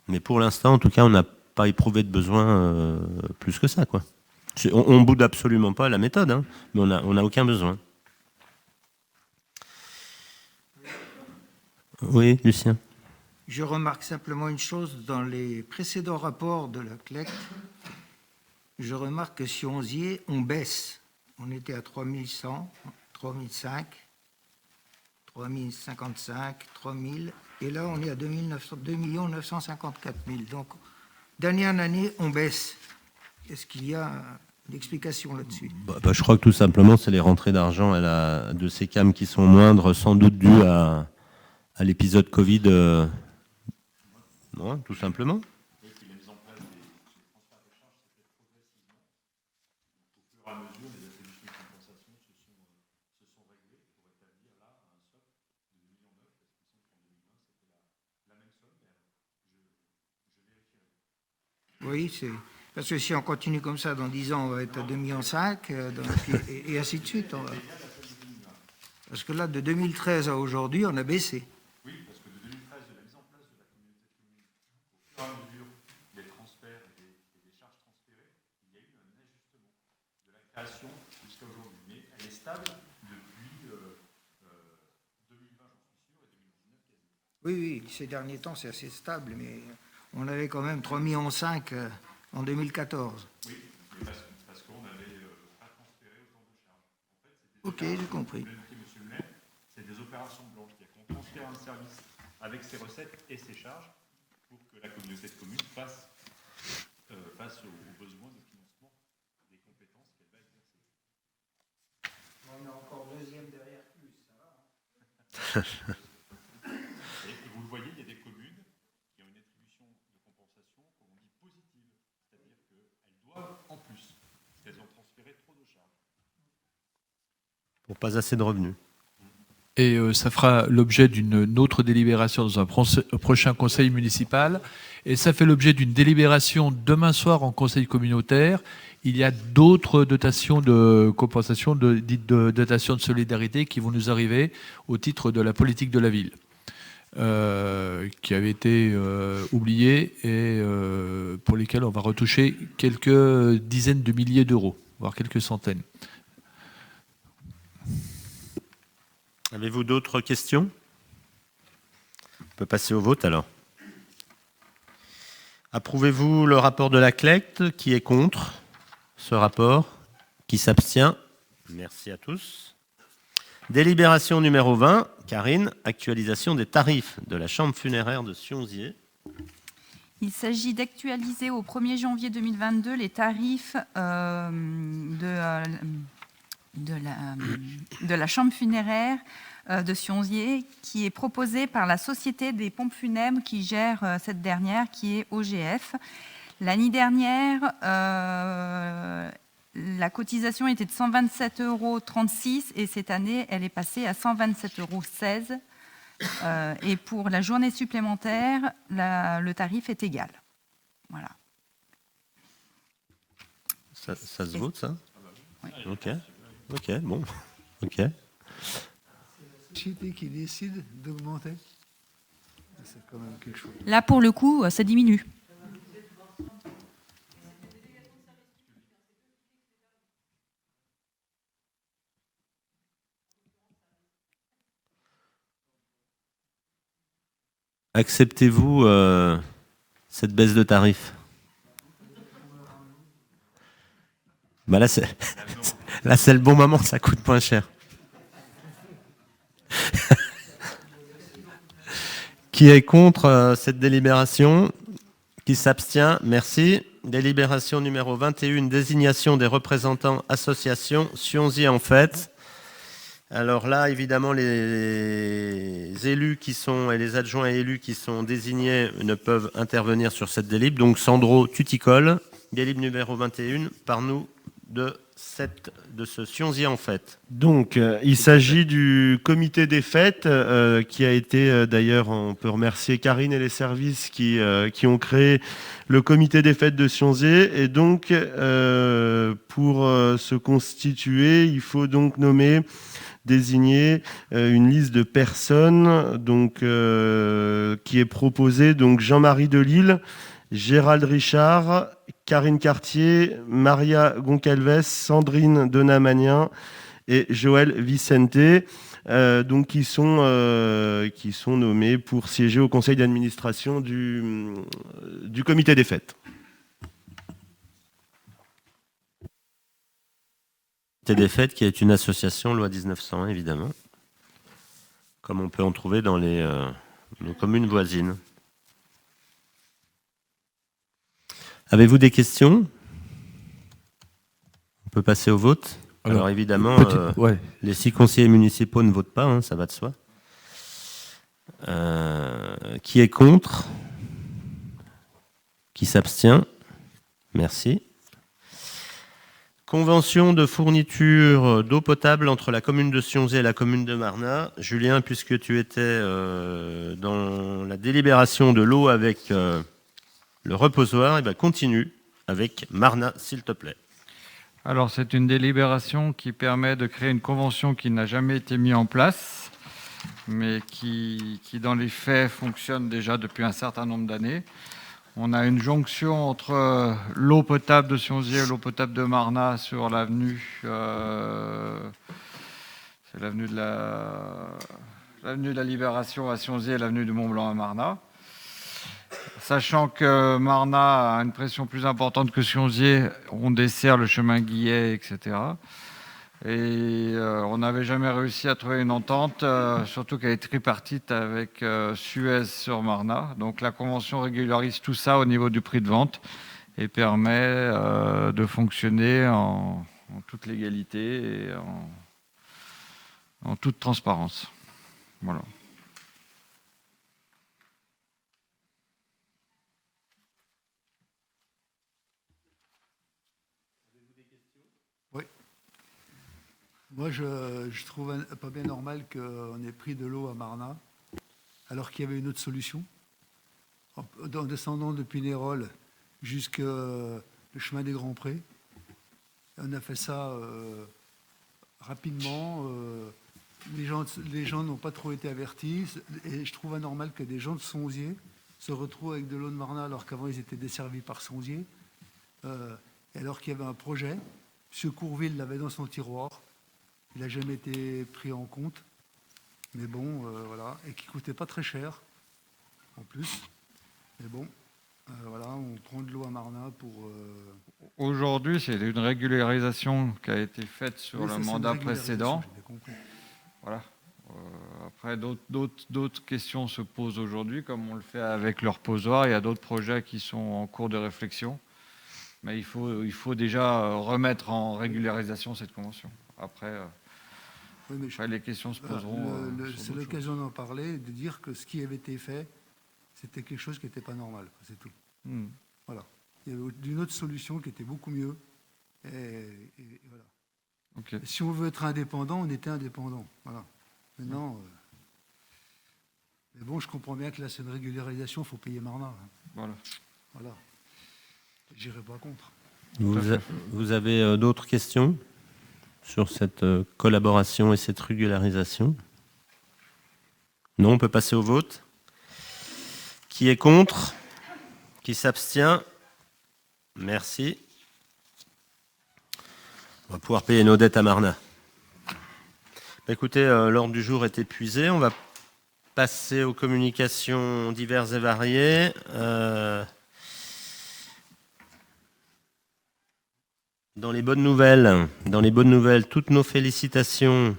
Mais pour l'instant, en tout cas, on n'a pas éprouvé de besoin plus que ça, quoi. On ne boude absolument pas la méthode, hein, mais on n'a aucun besoin. Oui, Lucien. Je remarque simplement une chose, dans les précédents rapports de la CLEC, je remarque que sur Onzier, on baisse. On était à 3100, 3005, 3055, 3000, et là on est à 2 954 000. Donc, d'année en année, on baisse. Est-ce qu'il y a une explication là-dessus? Je crois que tout simplement, c'est les rentrées d'argent à la 2CCAM qui sont moindres, sans doute dues à l'épisode Covid. Non, tout simplement. Oui, c'est... Parce que si on continue comme ça, dans 10 ans, on va être à 2,5 millions, et ainsi de suite. Parce que là, de 2013 à aujourd'hui, on a baissé. Oui, parce que de 2013, de la mise en place de la communauté de communes, au fur et à mesure des transferts et des charges transférées, il y a eu un ajustement de la création jusqu'à aujourd'hui. Mais elle est stable depuis 2020, j'en suis sûr, et 2019 quasiment. Oui, ces derniers temps, c'est assez stable, mais on avait quand même 3,5 millions en 2014. Oui, mais parce qu'on n'avait pas transféré autant de charges. En fait, Ok, j'ai compris. Monsieur le maire, c'est des opérations blanches. C'est-à-dire qu'on transfère un service avec ses recettes et ses charges pour que la communauté de communes fasse face aux besoins de financement des compétences qu'elle va exercer. On est encore deuxième derrière plus, ça va. Et vous le voyez, il y a des communes qui ont une attribution de compensation, comme on dit, positive. C'est-à-dire qu'elles doivent en plus, parce qu'elles ont transféré trop de charges. Pour pas assez de revenus. Et ça fera l'objet d'une autre délibération dans un prochain conseil municipal. Et ça fait l'objet d'une délibération demain soir en conseil communautaire. Il y a d'autres dotations de compensation, dites de dotations de solidarité, qui vont nous arriver au titre de la politique de la ville, qui avaient été oubliées et pour lesquelles on va retoucher quelques dizaines de milliers d'euros, voire quelques centaines. Avez-vous d'autres questions? On peut passer au vote alors. Approuvez-vous le rapport de la CLEC? Qui est contre ce rapport? Qui s'abstient? Merci à tous. Délibération numéro 20. Karine, actualisation des tarifs de la chambre funéraire de Sionzier. Il s'agit d'actualiser au 1er janvier 2022 les tarifs de la chambre funéraire de Sionzier, qui est proposée par la Société des pompes funèbres qui gère cette dernière, qui est OGF. L'année dernière, la cotisation était de 127,36 € et cette année, elle est passée à 127,16 €. Et pour la journée supplémentaire, le tarif est égal. Voilà. Ça se vote, ça? Oui. Ok, bon. Ok. C'est la société qui décide d'augmenter. C'est quand même quelque chose. Là, pour le coup, ça diminue. Acceptez-vous cette baisse de tarif? Bah là, c'est le bon moment, ça coûte moins cher. Qui est contre cette délibération? Qui s'abstient? Merci. Délibération numéro 21, désignation des représentants associations Sionzi en fait. Alors là, évidemment, les élus qui sont et les adjoints élus qui sont désignés ne peuvent intervenir sur cette délib. Donc Sandro, tu t'y colles. Délib numéro 21, par nous de ce Sionzi en fait. Donc, il s'agit du comité des fêtes qui a été, d'ailleurs, on peut remercier Karine et les services qui ont créé le comité des fêtes de Sionzi. Et donc, pour se constituer, il faut donc désigner une liste de personnes donc, qui est proposée. Donc, Jean-Marie Delille, Gérald Richard, Karine Cartier, Maria Goncalves, Sandrine Donamagnin et Joël Vicente, donc qui sont nommés pour siéger au conseil d'administration du comité des fêtes. Le comité des fêtes qui est une association loi 1901 évidemment, comme on peut en trouver dans nos communes voisines. Avez-vous des questions? On peut passer au vote. Alors évidemment, les 6 conseillers municipaux ne votent pas, hein, ça va de soi. Qui est contre? Qui s'abstient? Merci. Convention de fourniture d'eau potable entre la commune de Sionzi et la commune de Marnat. Julien, puisque tu étais dans la délibération de l'eau avec le reposoir, et bien continue avec Marnat, s'il te plaît. Alors, c'est une délibération qui permet de créer une convention qui n'a jamais été mise en place, mais qui, dans les faits, fonctionne déjà depuis un certain nombre d'années. On a une jonction entre l'eau potable de Sionzi et l'eau potable de Marnat sur l'avenue. C'est l'avenue de la Libération à Sionzi et l'avenue du Mont-Blanc à Marnat. Sachant que Marnat a une pression plus importante que Sionzi, on dessert le chemin Guillet, etc. Et on n'avait jamais réussi à trouver une entente, surtout qu'elle est tripartite avec Suez sur Marnat. Donc la convention régularise tout ça au niveau du prix de vente et permet de fonctionner en toute légalité et en toute transparence. Voilà. Moi, je trouve pas bien normal qu'on ait pris de l'eau à Marnat, alors qu'il y avait une autre solution. En descendant depuis Nérol jusqu'au le chemin des Grands Prés. On a fait ça rapidement. Les gens n'ont pas trop été avertis. Et je trouve anormal que des gens de Sonzier se retrouvent avec de l'eau de Marnat, alors qu'avant, ils étaient desservis par Sonzier. Et alors qu'il y avait un projet. M. Courville l'avait dans son tiroir. Il n'a jamais été pris en compte, mais bon, voilà, et qui ne coûtait pas très cher, en plus. Mais bon, voilà, on prend de l'eau à Marnat pour... Aujourd'hui, c'est une régularisation qui a été faite sur le mandat précédent. Voilà. Après, d'autres questions se posent aujourd'hui, comme on le fait avec le reposoir. Il y a d'autres projets qui sont en cours de réflexion. Mais il faut déjà remettre en régularisation cette convention. Après, les questions se poseront. C'est l'occasion d'en parler, de dire que ce qui avait été fait, c'était quelque chose qui n'était pas normal, c'est tout. Voilà. Il y avait une autre solution qui était beaucoup mieux. Et voilà. Okay. Si on veut être indépendant, on était indépendant. Voilà. Maintenant, mais bon, je comprends bien que là, c'est une régularisation, il faut payer Marnat. Hein. Voilà. J'irai pas contre. Vous avez d'autres questions sur cette collaboration et cette régularisation? Non, on peut passer au vote. Qui est contre? Qui s'abstient? Merci. On va pouvoir payer nos dettes à Marnat. Écoutez, l'ordre du jour est épuisé. On va passer aux communications diverses et variées. Dans les bonnes nouvelles, toutes nos félicitations.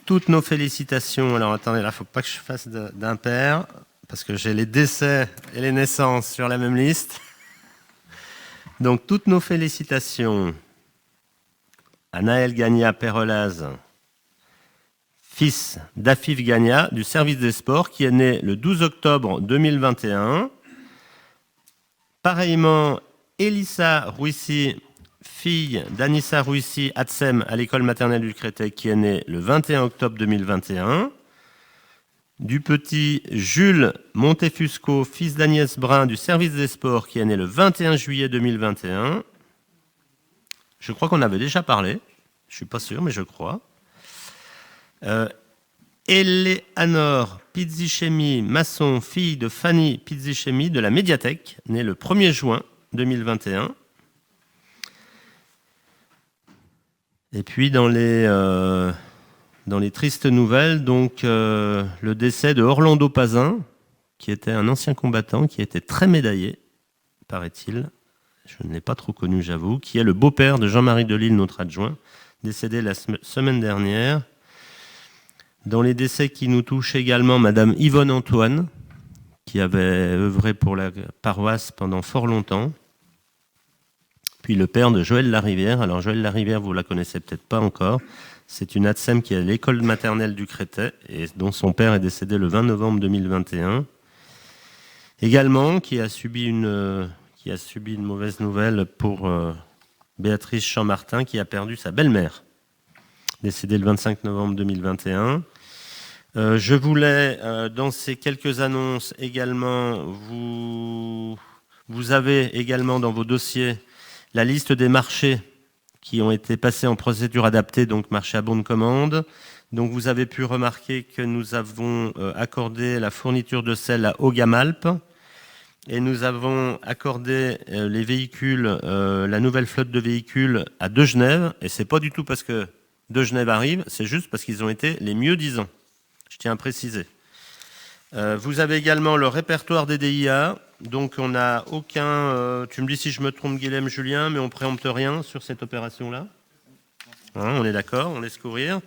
Alors attendez, là, il ne faut pas que je fasse d'impair, parce que j'ai les décès et les naissances sur la même liste. Donc, toutes nos félicitations à Naël Gagna-Perrelaz, fils d'Afif Gagna, du service des sports, qui est né le 12 octobre 2021. Pareillement, Elissa Rouissi, fille d'Anissa Rouissi Atsem à l'école maternelle du Créteil, qui est née le 21 octobre 2021. Du petit Jules Montefusco, fils d'Agnès Brun, du service des sports, qui est né le 21 juillet 2021. Je crois qu'on avait déjà parlé. Je ne suis pas sûr, mais je crois. Eleanor Pizzichemi Masson, fille de Fanny Pizzichemi de la médiathèque, née le 1er juin 2021. Et puis dans les tristes nouvelles, donc le décès de Orlando Pazin, qui était un ancien combattant, qui était très médaillé, paraît-il. Je ne l'ai pas trop connu, j'avoue, qui est le beau-père de Jean-Marie Delisle, notre adjoint, décédé la semaine dernière. Dans les décès qui nous touchent également, Madame Yvonne Antoine, qui avait œuvré pour la paroisse pendant fort longtemps. Puis le père de Joël Larivière. Alors Joël Larivière, vous ne la connaissez peut-être pas encore. C'est une ATSEM qui est à l'école maternelle du Créteil et dont son père est décédé le 20 novembre 2021. Également, qui a subi une mauvaise nouvelle pour Béatrice Chammartin, qui a perdu sa belle-mère, décédée le 25 novembre 2021. Je voulais, dans ces quelques annonces également, vous avez également dans vos dossiers la liste des marchés qui ont été passés en procédure adaptée, donc marché à bon de commande. Donc vous avez pu remarquer que nous avons accordé la fourniture de sel à Augamalp et nous avons accordé les véhicules, la nouvelle flotte de véhicules à De Genève. Et c'est pas du tout parce que De Genève arrive, c'est juste parce qu'ils ont été les mieux disants. Je tiens à préciser. Vous avez également le répertoire des DIA. Donc on n'a aucun... tu me dis si je me trompe, Guilhem, Julien, mais on ne préempte rien sur cette opération-là. Hein, on est d'accord, on laisse courir.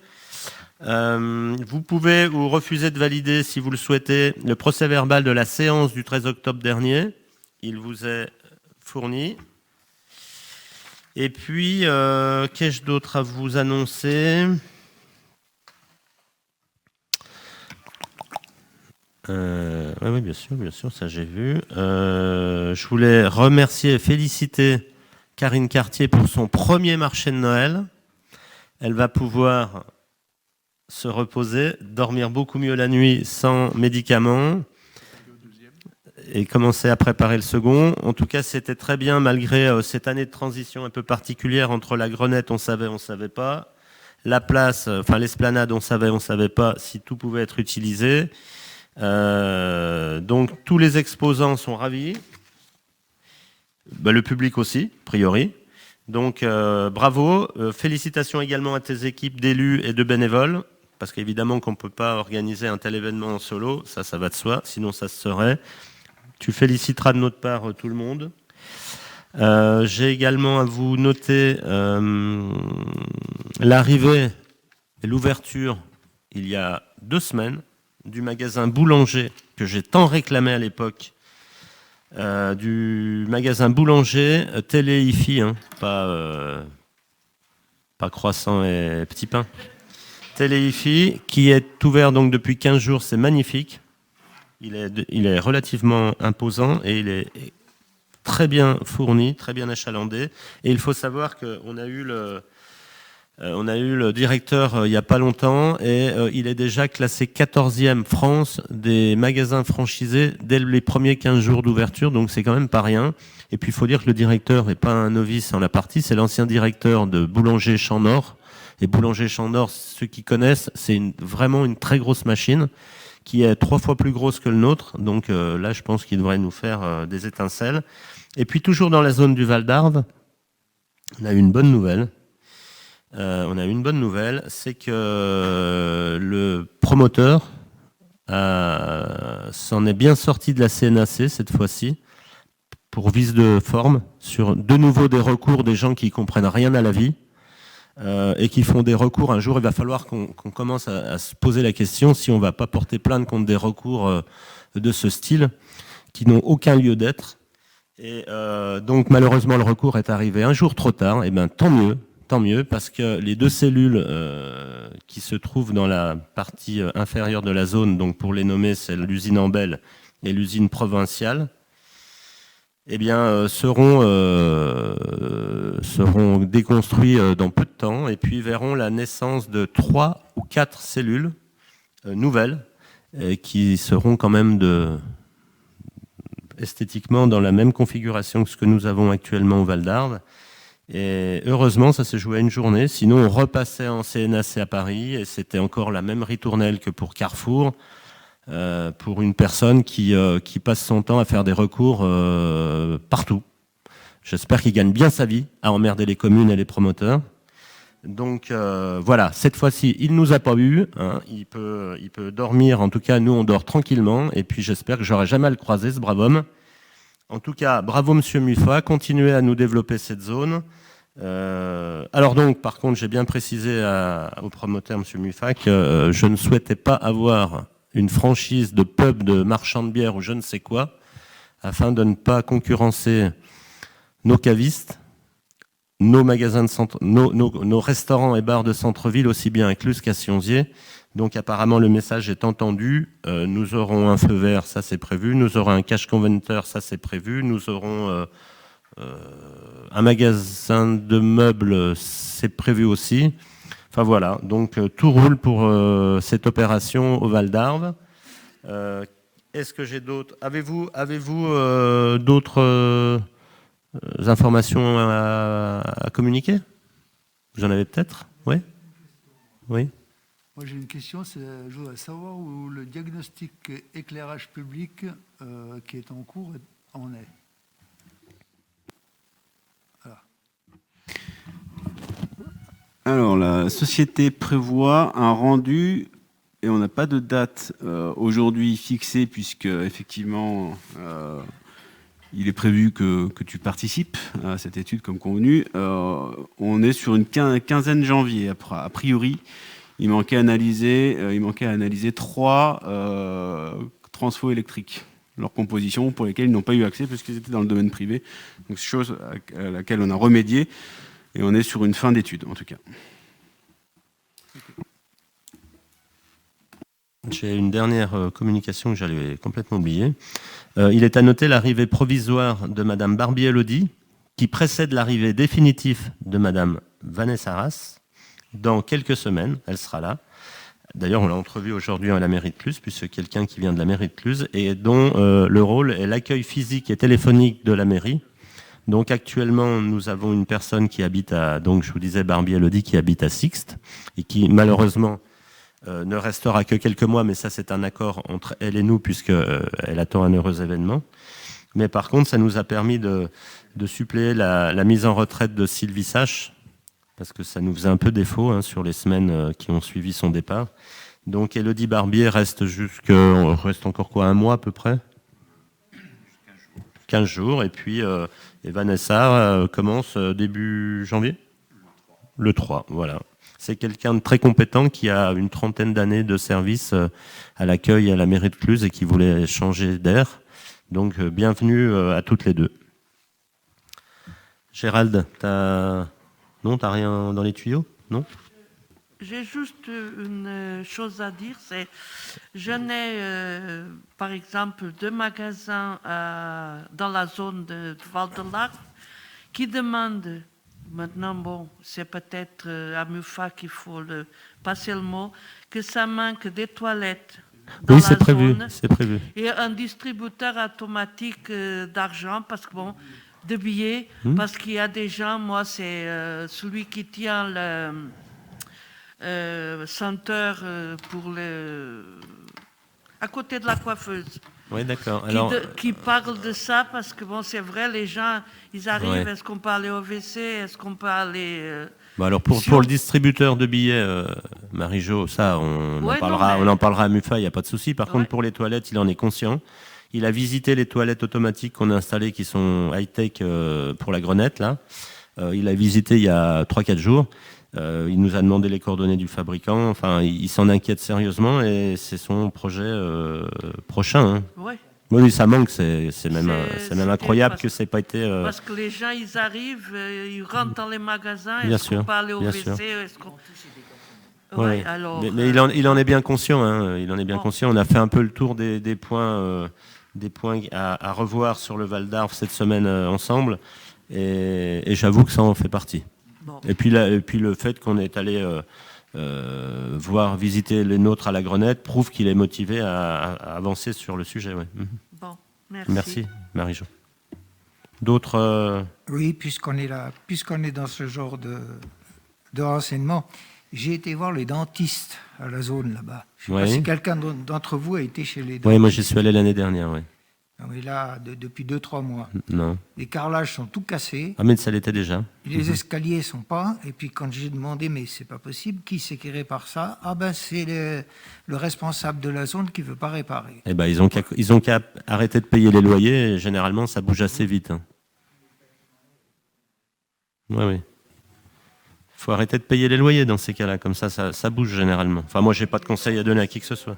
Vous pouvez ou refuser de valider, si vous le souhaitez, le procès-verbal de la séance du 13 octobre dernier. Il vous est fourni. Et puis, qu'ai-je d'autre à vous annoncer ? Oui, bien sûr, ça j'ai vu. Je voulais remercier et féliciter Karine Cartier pour son premier marché de Noël. Elle va pouvoir se reposer, dormir beaucoup mieux la nuit sans médicaments et commencer à préparer le second. En tout cas, c'était très bien malgré cette année de transition un peu particulière entre la Grenette, on savait pas, la place, enfin l'esplanade, on savait pas si tout pouvait être utilisé. Donc tous les exposants sont ravis, le public aussi, a priori. Donc bravo, félicitations également à tes équipes d'élus et de bénévoles, parce qu'évidemment qu'on ne peut pas organiser un tel événement en solo, ça va de soi, sinon ça se saurait. Tu féliciteras de notre part tout le monde. J'ai également à vous noter l'arrivée et l'ouverture il y a 2 semaines du magasin Boulanger que j'ai tant réclamé à l'époque, du magasin Boulanger Télé Hi-Fi, hein, pas croissant et petit pain. Télé Hi-Fi qui est ouvert donc depuis 15 jours, c'est magnifique. Il est relativement imposant et il est très bien fourni, très bien achalandé. Et il faut savoir qu'on a eu le directeur il n'y a pas longtemps et il est déjà classé 14e France des magasins franchisés dès les premiers 15 jours d'ouverture, donc c'est quand même pas rien. Et puis il faut dire que le directeur n'est pas un novice en la partie, c'est l'ancien directeur de Boulanger Champ Nord. Et Boulanger Champ Nord, ceux qui connaissent, c'est vraiment une très grosse machine qui est 3 fois plus grosse que le nôtre. Donc là, je pense qu'il devrait nous faire des étincelles. Et puis toujours dans la zone du Val d'Arve, on a eu une bonne nouvelle. on a une bonne nouvelle, c'est que le promoteur s'en est bien sorti de la CNAC cette fois-ci, pour vice de forme, sur de nouveau des recours des gens qui comprennent rien à la vie et qui font des recours. Un jour, il va falloir qu'on commence à se poser la question si on ne va pas porter plainte contre des recours de ce style, qui n'ont aucun lieu d'être. Et donc, malheureusement, le recours est arrivé un jour trop tard. Et bien, tant mieux, parce que les 2 cellules qui se trouvent dans la partie inférieure de la zone, donc pour les nommer, c'est l'usine Ambel et l'usine provinciale, eh bien, seront déconstruits dans peu de temps et puis verront la naissance de 3 ou 4 cellules nouvelles qui seront quand même esthétiquement dans la même configuration que ce que nous avons actuellement au Val d'Arve. Et heureusement, ça s'est joué à une journée. Sinon, on repassait en CNAC à Paris et c'était encore la même ritournelle que pour Carrefour. Pour une personne qui passe son temps à faire des recours partout. J'espère qu'il gagne bien sa vie à emmerder les communes et les promoteurs. Donc voilà, cette fois-ci, il ne nous a pas eu. Hein, il peut dormir, en tout cas, nous, on dort tranquillement. Et puis j'espère que j'aurai jamais à le croiser, ce brave homme. En tout cas, bravo Monsieur Muffat, continuez à nous développer cette zone. Alors donc, par contre, j'ai bien précisé au promoteur Monsieur Muffat que je ne souhaitais pas avoir une franchise de pub, de marchand de bière ou je ne sais quoi, afin de ne pas concurrencer nos cavistes, nos magasins de centre, nos restaurants et bars de centre-ville, aussi bien à Cluses qu'à Sionzier. Donc apparemment le message est entendu. Nous aurons un feu vert, ça c'est prévu. Nous aurons un cash converter, ça c'est prévu. Nous auront un magasin de meubles, c'est prévu aussi. Enfin voilà, donc tout roule pour cette opération au Val d'Arve. Est-ce que j'ai d'autres... Avez-vous d'autres informations à communiquer? Vous en avez peut-être? Oui. Oui. Moi j'ai une question, je voudrais savoir où le diagnostic éclairage public qui est en cours en est. Voilà. Alors, la société prévoit un rendu, et on n'a pas de date aujourd'hui fixée, puisque effectivement, il est prévu que tu participes à cette étude comme convenu. On est sur une quinzaine janvier, a priori. Il manquait à analyser 3 transfos électriques, leur composition, pour lesquelles ils n'ont pas eu accès, parce qu'ils étaient dans le domaine privé. Donc, chose à laquelle on a remédié. Et on est sur une fin d'étude, en tout cas. J'ai une dernière communication que j'allais complètement oublier. Il est à noter l'arrivée provisoire de Madame Barbier-Elodie, qui précède l'arrivée définitive de Madame Vanessa Arras. Dans quelques semaines, elle sera là. D'ailleurs, on l'a entrevue aujourd'hui à la mairie de Cluses, puisque quelqu'un qui vient de la mairie de Cluses, et dont le rôle est l'accueil physique et téléphonique de la mairie. Donc actuellement, nous avons une personne qui habite donc je vous disais, Barbier-Elodie, qui habite à Sixte, et qui malheureusement ne restera que quelques mois, mais ça c'est un accord entre elle et nous, puisqu'elle attend un heureux événement. Mais par contre, ça nous a permis de suppléer la mise en retraite de Sylvie Sache, parce que ça nous faisait un peu défaut sur les semaines qui ont suivi son départ. Donc Elodie Barbier reste encore quoi, un mois à peu près, 15 jours, et puis et Vanessa commence début janvier, le 3, voilà. C'est quelqu'un de très compétent qui a une 30aine d'années de service à l'accueil à la mairie de Cluses et qui voulait changer d'air. Donc bienvenue à toutes les deux. Gérald, non, t'as rien dans les tuyaux? Non? J'ai juste une chose à dire, c'est je n'ai par exemple 2 magasins dans la zone de Val de l'Arve qui demandent, maintenant bon, c'est peut-être à Muffat qu'il faut passer le mot, que ça manque des toilettes dans oui, la c'est prévu, zone c'est prévu. Et un distributeur automatique d'argent, parce que bon, de billets, parce qu'il y a des gens, moi c'est celui qui tient le senteur à côté de la coiffeuse. Oui, d'accord. Qui parle de ça parce que bon, c'est vrai, les gens, ils arrivent. Ouais. Est-ce qu'on peut aller au WC? Est-ce qu'on peut aller Alors pour le distributeur de billets, Marie-Jo, ça, on en parlera à Mufa, il n'y a pas de souci. Par contre, pour les toilettes, il en est conscient. Il a visité les toilettes automatiques qu'on a installées, qui sont high-tech pour la Grenette, là. Il a visité il y a 3-4 jours. Il nous a demandé les coordonnées du fabricant. Enfin, il s'en inquiète sérieusement et c'est son projet prochain. Hein. Ouais. Oui, ça manque. C'est même incroyable que ça n'ait pas été... Parce que les gens, ils arrivent, ils rentrent dans les magasins, est-ce qu'on peut aller au WC Ouais. Alors, mais il en est bien conscient. Hein. Il en est bien conscient. On a fait un peu le tour des points à revoir sur le Val d'Arve cette semaine ensemble. Et j'avoue que ça en fait partie. Bon. Et puis le fait qu'on est allé visiter les nôtres à la Grenette prouve qu'il est motivé à avancer sur le sujet. Ouais. Bon, merci. Merci, Marie-Jo. D'autres Oui, puisqu'on est dans ce genre de renseignements, j'ai été voir les dentistes à la zone là-bas. Je ne sais pas si quelqu'un d'entre vous a été chez les dentistes. Oui, moi j'y suis allé l'année dernière, oui. Oui, là, depuis 2-3 mois. Non. Les carrelages sont tout cassés. Ah, mais ça l'était déjà. Les escaliers sont pas. Et puis quand j'ai demandé, mais c'est pas possible, qui c'est qui répare ça? Ah ben c'est le responsable de la zone qui veut pas réparer. Eh ben ils ont qu'à arrêter de payer les loyers. Et généralement, ça bouge assez vite. Hein. Oui. Faut arrêter de payer les loyers dans ces cas-là. Comme ça bouge généralement. Enfin, moi, j'ai pas de conseil à donner à qui que ce soit.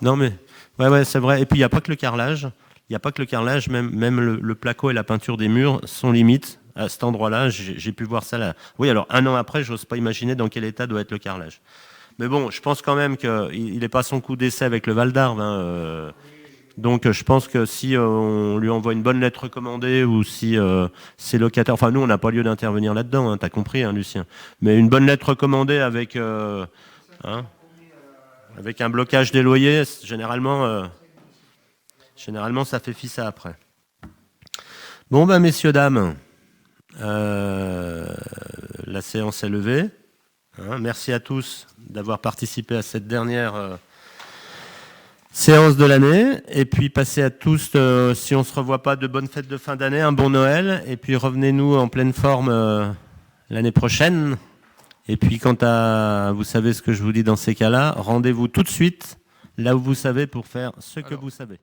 Non, mais... Ouais, c'est vrai. Et puis, il n'y a pas que le carrelage. Même le placo et la peinture des murs sont limites. À cet endroit-là, j'ai pu voir ça là. Oui, alors, 1 an après, j'ose pas imaginer dans quel état doit être le carrelage. Mais bon, je pense quand même qu'il n'est pas son coup d'essai avec le Val d'Arve. Hein. Donc, je pense que si on lui envoie une bonne lettre recommandée ou si ses locataires... Enfin, nous, on n'a pas lieu d'intervenir là-dedans, hein, t'as compris, hein, Lucien. Mais une bonne lettre recommandée avec... Avec un blocage des loyers, généralement, ça fait fi ça après. Bon, ben, messieurs, dames, la séance est levée. Hein, merci à tous d'avoir participé à cette dernière séance de l'année. Et puis, passez à tous, si on ne se revoit pas, de bonnes fêtes de fin d'année, un bon Noël. Et puis, revenez-nous en pleine forme l'année prochaine. Et puis, quant à, vous savez ce que je vous dis dans ces cas-là, rendez-vous tout de suite là où vous savez pour faire ce que vous savez.